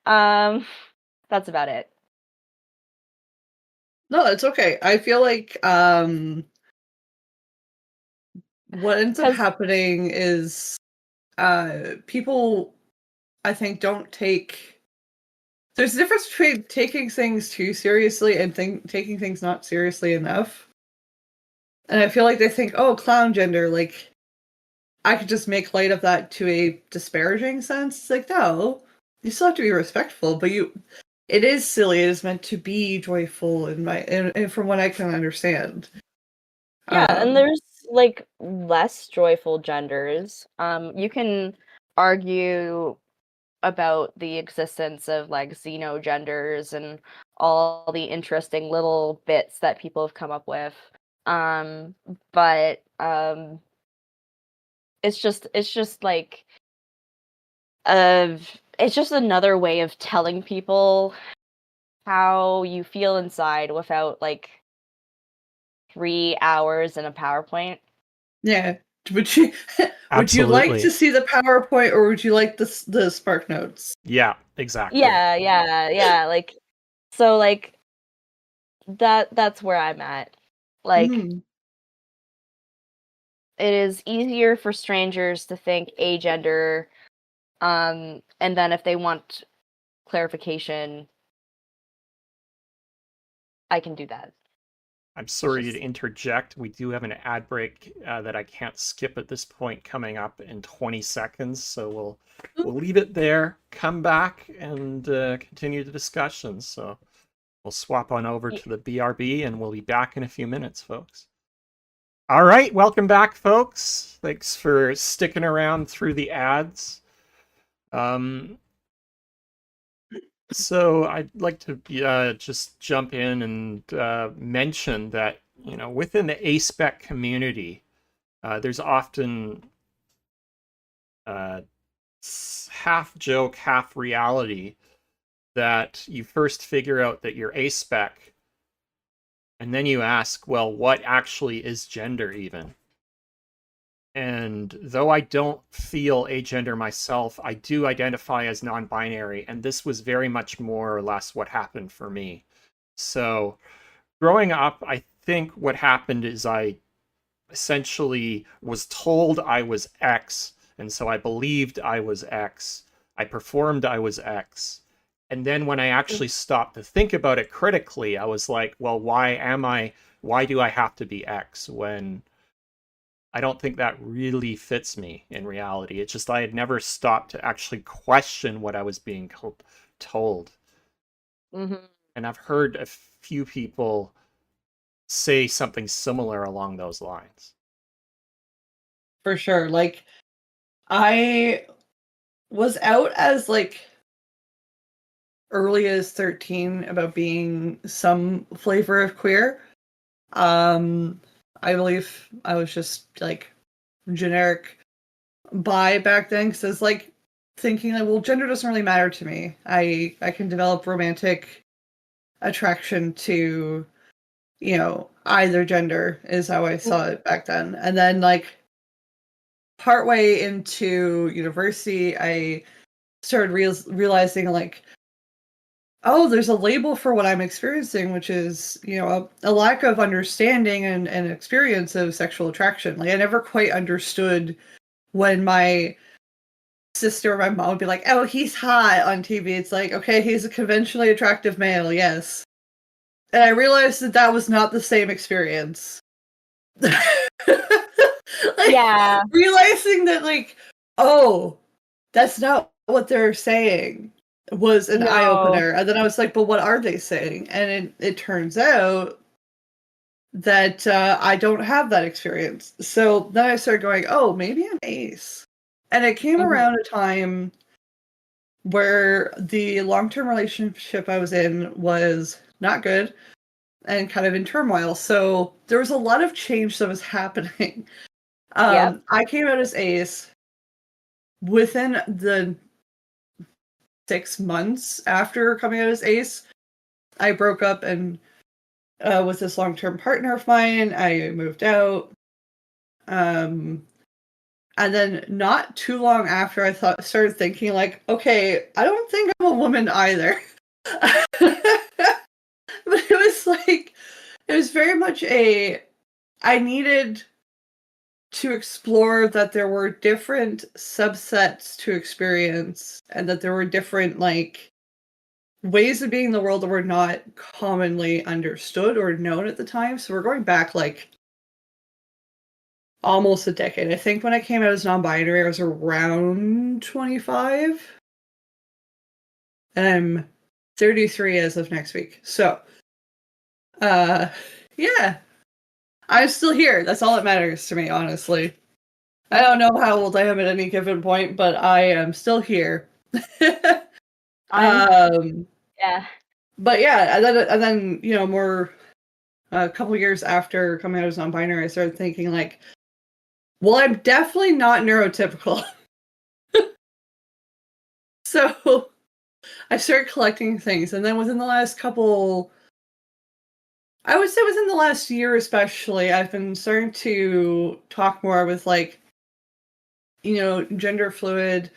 um that's about it. No, it's okay. I feel like what ends up 'Cause happening is people, I think, don't take. There's a difference between taking things too seriously and taking things not seriously enough. And I feel like they think, oh, clown gender, like I could just make light of that to a disparaging sense. It's like, no, you still have to be respectful, but it is silly. It is meant to be joyful, and from what I can understand. yeah, and Um, there's like less joyful genders. You can argue about the existence of like xenogenders and all the interesting little bits that people have come up with. Um, but it's just like it's just another way of telling people how you feel inside without like 3 hours in a PowerPoint. yeah. Would you would you like to Absolutely. see the PowerPoint or would you like the Spark Notes? Yeah, exactly. Yeah. Like so like that's where I'm at. Like Mm, it is easier for strangers to think agender, and then if they want clarification, I can do that. I'm It's sorry to just interject. We do have an ad break that I can't skip at this point coming up in 20 seconds, so we'll leave it there, come back, and continue the discussion. So we'll swap on over y- to the BRB, and we'll be back in a few minutes, folks. All right, welcome back, folks. Thanks for sticking around through the ads. So I'd like to just jump in and mention that within the Aspec community, there's often uh, half joke, half reality that you first figure out that you're Aspec, and then you ask, well, what actually is gender even? And though I don't feel agender myself, I do identify as non-binary, and this was very much more or less what happened for me. So growing up, I think what happened is I essentially was told I was X, and so I believed I was X. I performed I was X. And then when I actually stopped to think about it critically, I was like, well, why do I have to be X when I don't think that really fits me in reality? It's just I had never stopped to actually question what I was being told. Mhm. And I've heard a few people say something similar along those lines. for sure. Like I was out as like early as 13 about being some flavor of queer. I believe I was just like generic bi back then because I was like thinking like, well, gender doesn't really matter to me. I can develop romantic attraction to, you know, either gender is how I saw it back then. And then like partway into university, I started realizing like, oh, there's a label for what I'm experiencing, which is, you know, a lack of understanding and experience of sexual attraction. Like I never quite understood when my sister or my mom would be like, oh, he's hot on TV. It's like, okay, he's a conventionally attractive male, yes. And I realized that that was not the same experience. Like, Yeah. realizing that, like, oh, that's not what they're saying was an eye opener. And then I was like, but what are they saying? And it turns out that I don't have that experience. So then I started going, oh, maybe I'm ace. And it came around a time where the long-term relationship I was in was not good and kind of in turmoil. So there was a lot of change that was happening. Yep. I came out as ace within the 6 months after coming out as ace. I broke up and with this long-term partner of mine. I moved out. And then not too long after, I started thinking like, okay, I don't think I'm a woman either. But it was like, it was very much I needed to explore that there were different subsets to experience and that there were different like ways of being in the world that were not commonly understood or known at the time. So we're going back like almost a decade. I think when I came out as non-binary, I was around 25. And I'm 33 as of next week. So, yeah. I'm still here. That's all that matters to me, honestly. I don't know how old I am at any given point, but I am still here. Yeah. But yeah, and then you know, more a couple years after coming out as non-binary, I started thinking like, well, I'm definitely not neurotypical. So I started collecting things, and then within the last couple, I would say within the last year especially, I've been starting to talk more with like, you know, gender fluid,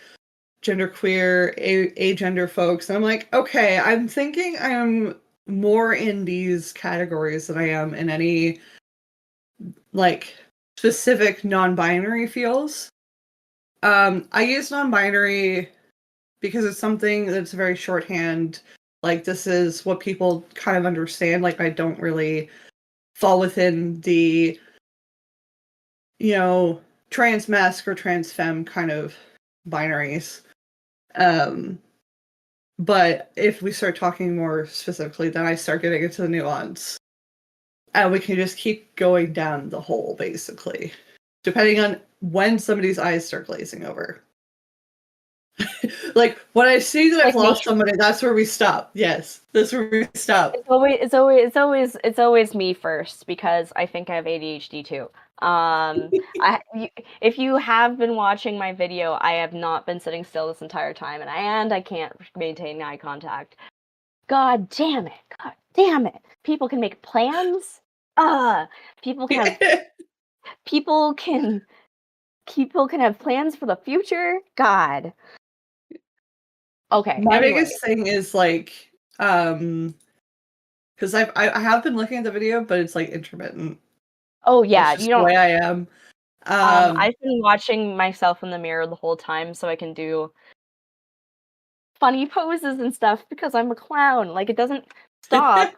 gender queer, agender folks. And I'm like, okay, I'm thinking I'm more in these categories than I am in any like specific non-binary fields. I use non-binary because it's something that's very shorthand. Like this is what people kind of understand. Like I don't really fall within the, you know, trans masc or trans femme kind of binaries. But if we start talking more specifically, then I start getting into the nuance. And we can just keep going down the hole, basically. Depending on when somebody's eyes start glazing over. Like, when I see that I've lost somebody, that's where we stop. Yes, that's where we stop. It's always me first, because I think I have ADHD too. If you have been watching my video, I have not been sitting still this entire time, and I can't maintain eye contact. God damn it! God damn it! People can make plans. People can have plans for the future. God. Okay. My anyway. biggest thing is like, because I have been looking at the video, but it's like intermittent. Oh yeah, That's just the way I am. I've been watching myself in the mirror the whole time so I can do funny poses and stuff because I'm a clown. Like it doesn't stop.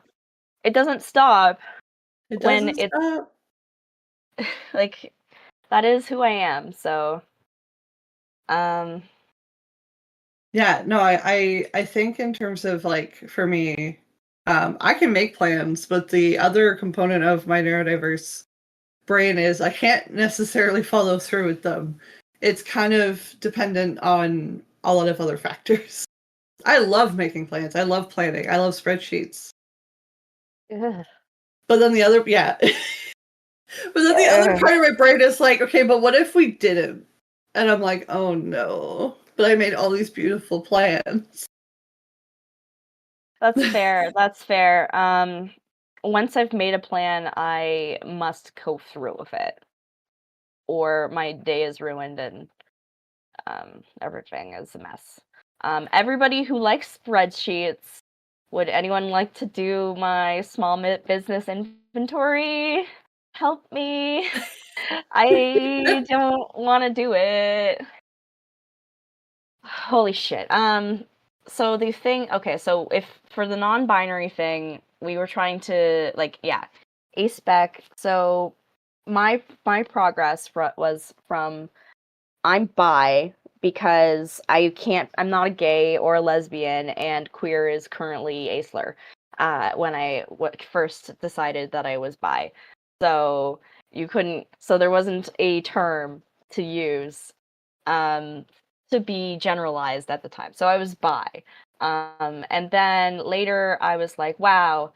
It doesn't stop when it's stop. like that is who I am. So yeah, no, I think in terms of like for me, I can make plans, but the other component of my neurodiverse brain is I can't necessarily follow through with them. It's kind of dependent on a lot of other factors. I love making plans. I love planning. I love spreadsheets. Ugh. But then the other, yeah. But then the other Yeah. part of my brain is like, okay, but what if we didn't? And I'm like, oh no. But I made all these beautiful plans. That's fair. That's fair. Once I've made a plan, I must go through with it, or my day is ruined and everything is a mess. Everybody who likes spreadsheets, would anyone like to do my small business inventory? Help me. I don't want to do it. Holy shit. So the thing, okay, so if for the non-binary thing, we were trying to like, yeah, Aspec. So my progress was from I'm bi because I'm not a gay or a lesbian, and queer is currently a slur. When I first decided that I was bi, so so there wasn't a term to use, um, to be generalized at the time. So I was bi, and then later I was like, wow,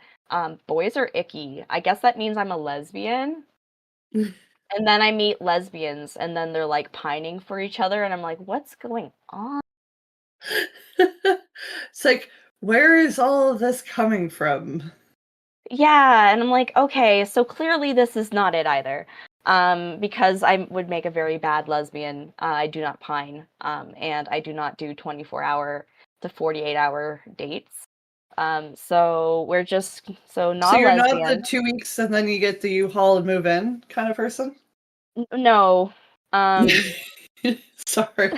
boys are icky. I guess that means I'm a lesbian. And then I meet lesbians, and then they're, like, pining for each other, and I'm like, "What's going on?" It's like, where is all of this coming from? Yeah, and I'm like, "Okay, so clearly this is not it either." Because I would make a very bad lesbian. I do not pine, and I do not do 24-hour to 48-hour dates. So So not a you're not the lesbian. 2 weeks and then you get the U-Haul and move in kind of person? No. Um, Sorry.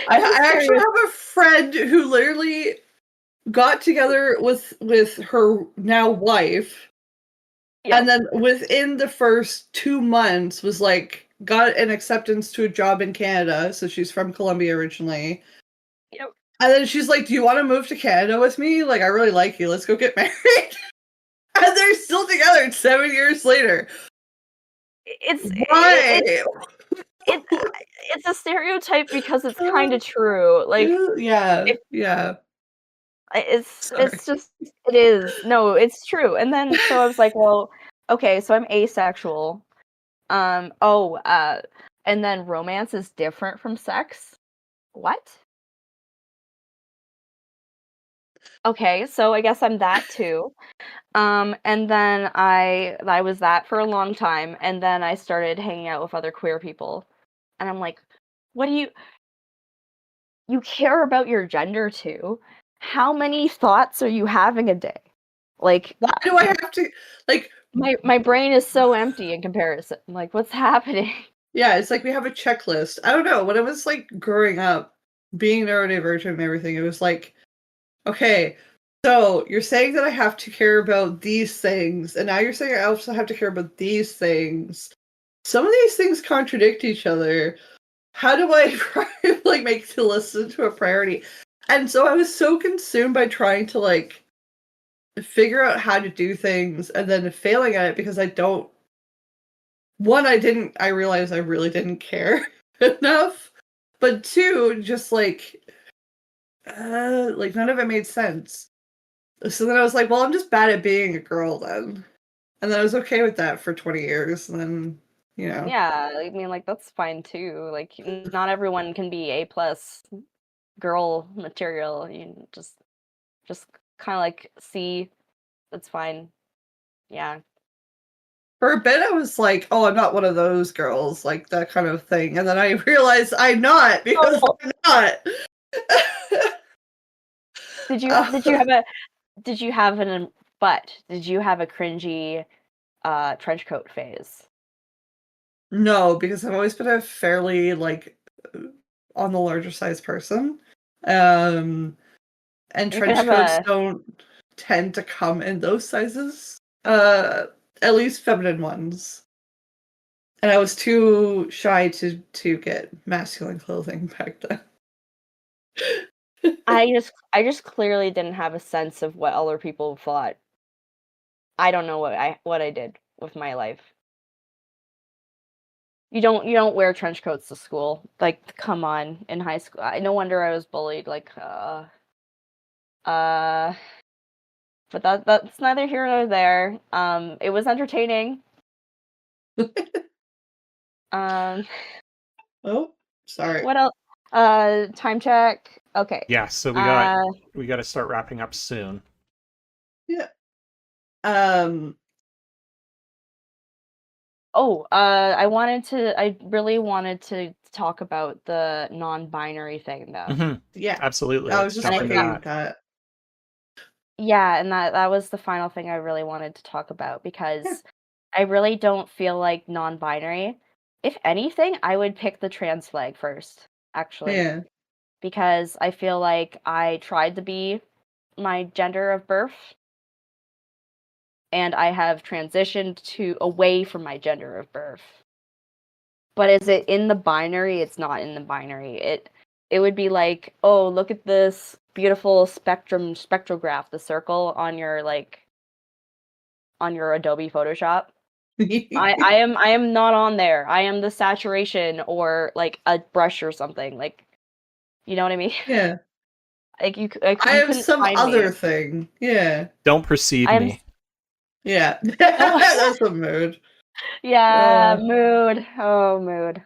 I the actually stereo have a friend who literally got together with her now wife, and Yep, then within the first 2 months was like got an acceptance to a job in Canada, so she's from Colombia originally. yep. And then she's like, "Do you wanna move to Canada with me? Like, I really like you. Let's go get married." And they're still together 7 years later. It's Why? It it's a stereotype because it's kinda true, like, Yeah, if yeah. Sorry. it's just it is. No, it's true, and then so I was like, "Well, okay, so I'm asexual." Oh, and then romance is different from sex? What? Okay, so I guess I'm that too. And then I was that for a long time, and then I started hanging out with other queer people, and I'm like, "What do you care about your gender too? How many thoughts are you having a day?" Like, Why do I have to like my brain is so empty in comparison. Like, what's happening? yeah, it's like we have a checklist. I don't know, when I was, like, growing up, being neurodivergent and everything, it was like, "Okay, so you're saying that I have to care about these things, and now you're saying I also have to care about these things. Some of these things contradict each other. How do I like, make the list into a priority?" And so I was so consumed by trying to, like, figure out how to do things and then failing at it because I don't one, I realized I really didn't care enough, but two, just like none of it made sense. So then I was like, well, I'm just bad at being a girl then. And then I was okay with that for 20 years. And then, you know, Yeah, I mean, like, that's fine too. Like, not everyone can be A plus girl material. You just kind of like see, that's fine. Yeah. for a bit I was like, oh, I'm not one of those girls, like that kind of thing. And then I realized I'm not because Oh, I'm not. did you have a did you have an but did you have a cringy trench coat phase? No, because I've always been a fairly like on the larger size person. Um and You could trench have coats a don't tend to come in those sizes. At least feminine ones. And I was too shy to get masculine clothing back then. I just clearly didn't have a sense of what other people thought. I don't know what I did with my life. You don't wear trench coats to school. Like, come on, in high school. No wonder I was bullied. Like, Uh, but that's neither here nor there. It was entertaining. Um, Oh, sorry. what else? Time check. Okay. Yeah, so Uh, we got to start wrapping up soon. Yeah. Um. I really wanted to talk about the non-binary thing though. Yeah. Absolutely. I Let's was just And jump I into looking that. at that. Yeah, and that was the final thing I really wanted to talk about Yeah. because I really don't feel like non-binary. If anything, I would pick the trans flag first, actually, Yeah. because I feel like I tried to be my gender of birth and I have transitioned to away from my gender of birth. But is it in the binary? It's not in the binary. It would be like, oh, look at this beautiful spectrograph, the circle on your on your Adobe Photoshop. I am not on there. I am the saturation or like a brush or something. Like, you know what I mean? Yeah. Like I you am couldn't some find other me. thing. Yeah. Don't perceive I am me. Yeah. no, That's a mood. yeah, Uh, mood. Oh, mood.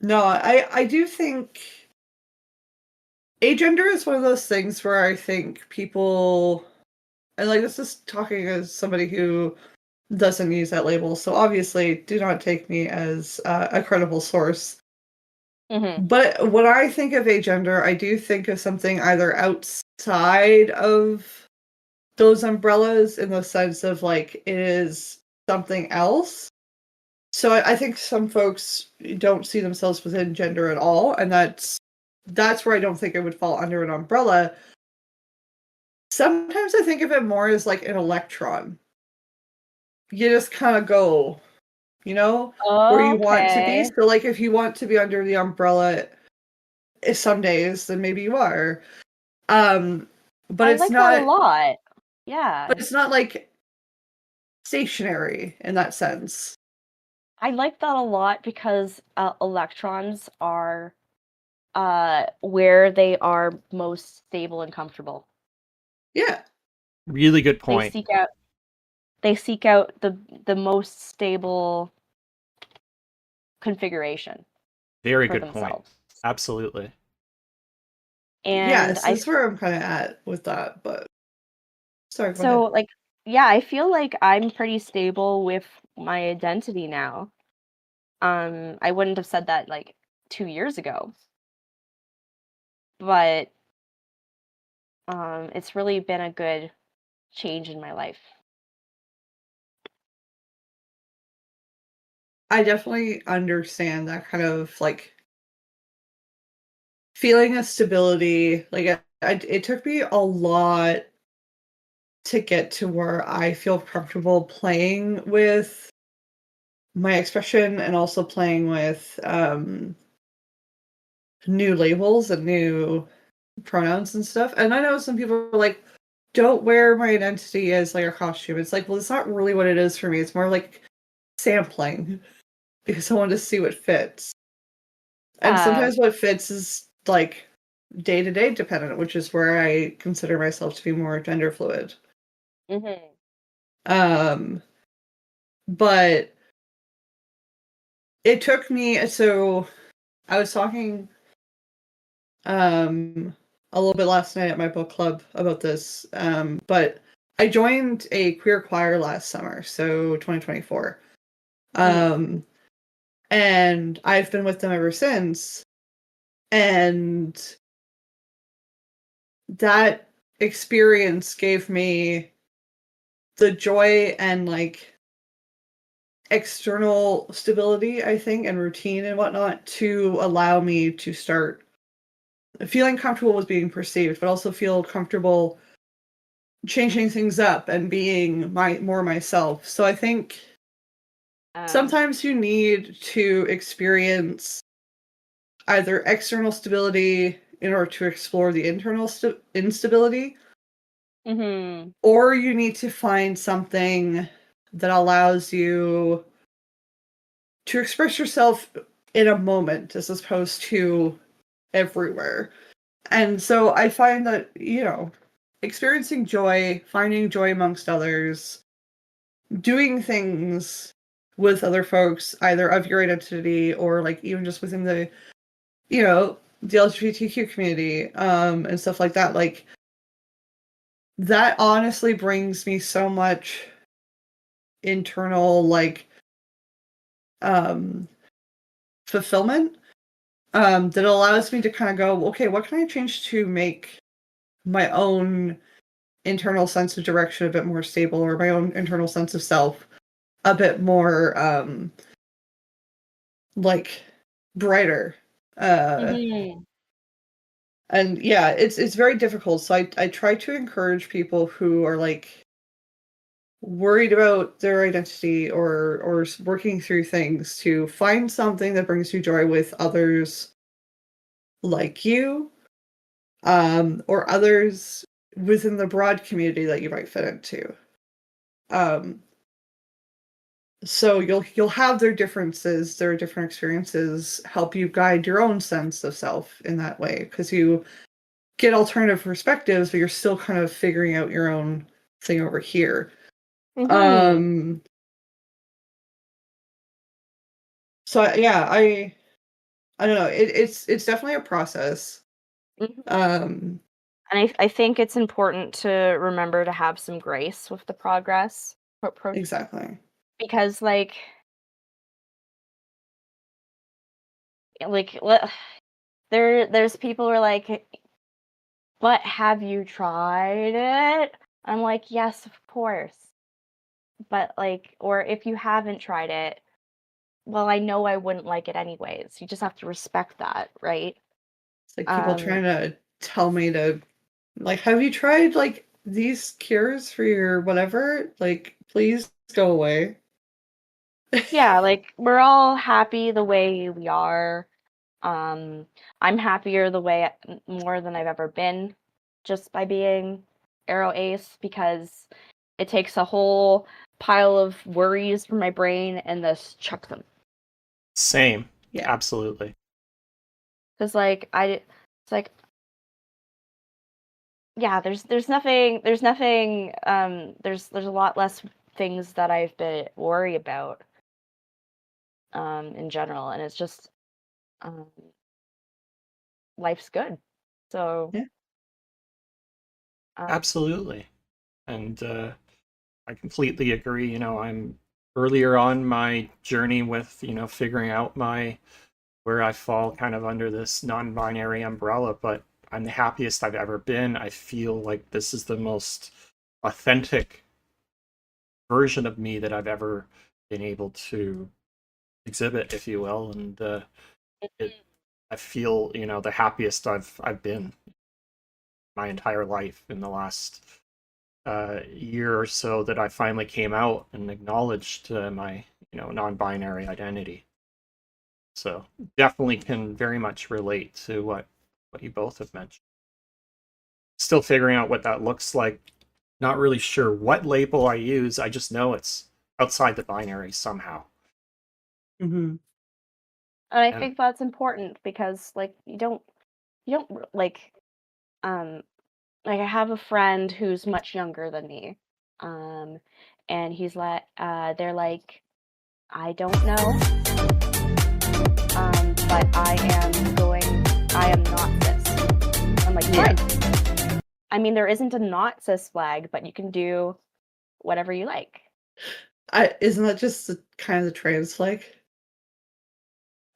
no, I do think agender is one of those things where I think people, and like this is talking as somebody who doesn't use that label, so obviously do not take me as a credible source. Hmm. But when I think of agender, I do think of something either outside of those umbrellas in the sense of like it is something else. So I think some folks don't see themselves within gender at all, and that's where I don't think it would fall under an umbrella. Sometimes I think of it more as like an electron. You just kind of go, where you want to be. Okay. So like if you want to be under the umbrella some days, then maybe you are. Um but I it's like that a not lot. Yeah. but it's not like stationary in that sense. I like that a lot because electrons are where they are most stable and comfortable. Yeah. Really good They point. seek out they seek out the most stable configuration Very for good point. themselves. Absolutely. And Yes, that's where I'm kind of at with that, but sorry, go so ahead. like yeah, I feel like I'm pretty stable with my identity now. I wouldn't have said that like 2 years ago, but it's really been a good change in my life. I definitely understand that kind of like feeling of stability. Like it took me a lot to get to where I feel comfortable playing with my expression and also playing with new labels and new pronouns and stuff. And I know some people are like, don't wear my identity as like a costume. It's like, well, it's not really what it is for me. It's more like sampling because I want to see what fits. And Uh, sometimes what fits is like day to day dependent, which is where I consider myself to be more gender fluid. mhm. Um, but it took me, so I was talking a little bit last night at my book club about this. But I joined a queer choir last summer, so 2024. Mhm. And I've been with them ever since. And that experience gave me the joy and like external stability, I think, and routine and whatnot to allow me to start feeling comfortable with being perceived, but also feel comfortable changing things up and being more myself. So I think Uh, sometimes you need to experience either external stability in order to explore the internal instability, mhm. or you need to find something that allows you to express yourself in a moment as opposed to everywhere. And so I find that, experiencing joy, finding joy amongst others, doing things with other folks, either of your identity or like even just within the, the LGBTQ community, and stuff like that, like that honestly brings me so much internal like fulfillment, that allows me to kind of go, okay, what can I change to make my own internal sense of direction a bit more stable, or my own internal sense of self a bit more like brighter. Mhm. And yeah, it's very difficult. So I try to encourage people who are like worried about their identity or working through things to find something that brings you joy with others like you, or others within the broad community that you might fit into. Um, so you'll have their differences, their different experiences help you guide your own sense of self in that way, because you get alternative perspectives, but you're still kind of figuring out your own thing over here. Mhm. Um, so yeah, I don't know. It's definitely a process. Mhm. Um, And I think it's important to remember to have some grace with the progress exactly. because like there's people who are like, but have you tried it? I'm like, yes, of course. But like, or if you haven't tried it, well, I know I wouldn't like it anyways. You just have to respect that, right? It's like people Um, trying to tell me to, like, have you tried like these cures for your whatever? Like, please go away. yeah, like we're all happy the way we are. I'm happier the way more than I've ever been just by being Arrow Ace because it takes a whole pile of worries from my brain and just chuck them. Same. Yeah. Absolutely. Because it's like yeah, there's a lot less things that I've been worry about in general, and it's just um, life's good. So Yeah. um, Absolutely. And I completely agree. I'm earlier on my journey with, figuring out my where I fall kind of under this non-binary umbrella, but I'm the happiest I've ever been. I feel like this is the most authentic version of me that I've ever been able to exhibit, if you will, and it I feel, the happiest I've been my entire life in the last year or so that I finally came out and acknowledged my, non-binary identity. So definitely can very much relate to what you both have mentioned. Still figuring out what that looks like. Not really sure what label I use. I just know it's outside the binary somehow. Hmm. and I And think that's important because like you don't um like I have a friend who's much younger than me, um, and they're like, I don't know, but I am not this. I'm like, Yeah. fine. I mean, there isn't a not cis flag, but you can do whatever you like. Isn't that just kind of the trans flag?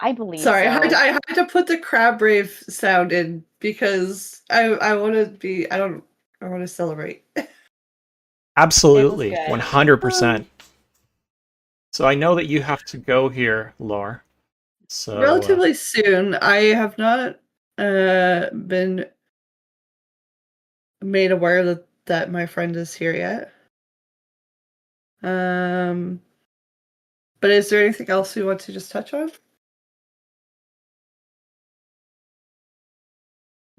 I believe Sorry, so. I had to put the crab brave sound in because I want to be, I want to celebrate. It was absolutely, good. Um, 100%. So I know that you have to go here, Laura. So Relatively soon. I have not been made aware that my friend is here yet. Um, but is there anything else we want to just touch on?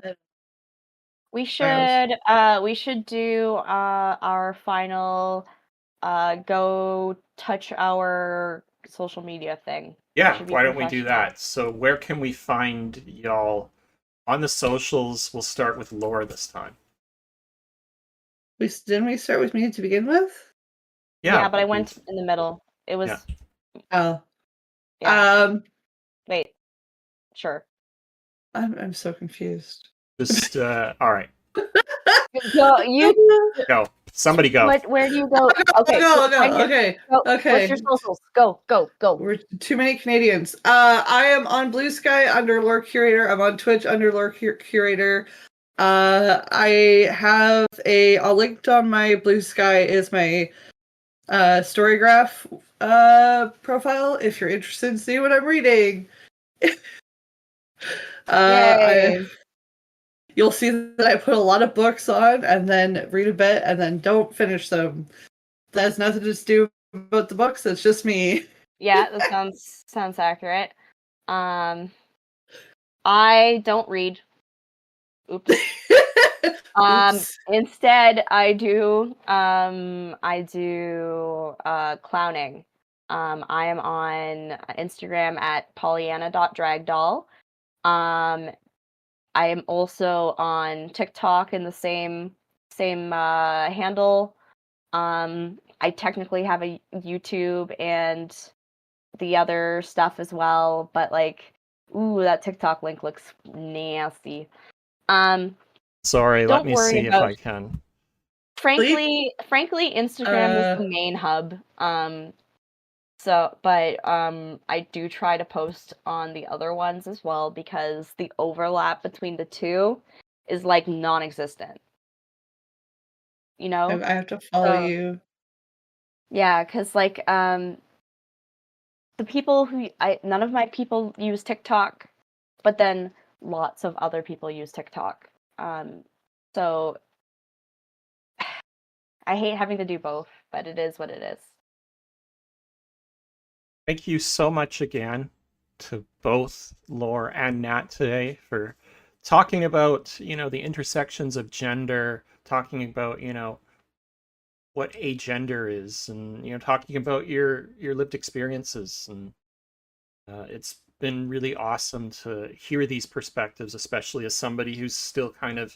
Uh, Sorry, I was. We should do our final go touch our social media thing. It yeah, should be why don't we do professional. that? So where can we find y'all On the socials, we'll start with Laura this time. Didn't we start with me to begin with? Yeah, but I went in the middle. It was. Yeah. Oh. Yeah. Wait. Sure. I'm so confused. Just all right. Go. You Go. Somebody go. Where do you go? Okay. Go. Okay. What's your socials? Go. We're too many Canadians. I am on Blue Sky under Lore Curator. I'm on Twitch under Lore Curator. I have I'll link on my Blue Sky is my Storygraph profile if you're interested in seeing what I'm reading. You'll see that I put a lot of books on and then read a bit and then don't finish them. That has nothing to do about the books. It's just me. Yeah, that sounds accurate. I don't read. Oops. Oops. Instead, I do clowning. I am on Instagram at pollyanna.dragdoll. I am also on TikTok in the same handle. I technically have a YouTube and the other stuff as well, but like, ooh, that TikTok link looks nasty. Sorry, let me see if I can. Frankly, Instagram is the main hub. But I do try to post on the other ones as well because the overlap between the two is like non-existent. You know? I have to follow you. Yeah, because like the people none of my people use TikTok, but then lots of other people use TikTok. So I hate having to do both, but it is what it is. Thank you so much again to both Lore and Nat today for talking about, the intersections of gender, talking about, what agender is, and, talking about your lived experiences. And it's been really awesome to hear these perspectives, especially as somebody who's still kind of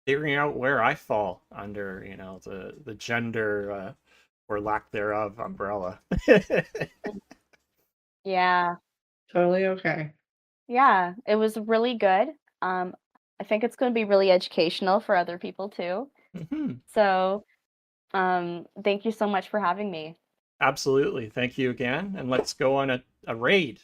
figuring out where I fall under, the gender or lack thereof umbrella. Yeah. Totally okay. Yeah, it was really good. I think it's going to be really educational for other people too. Mm-hmm. So, thank you so much for having me. Absolutely. Thank you again. And let's go on a raid.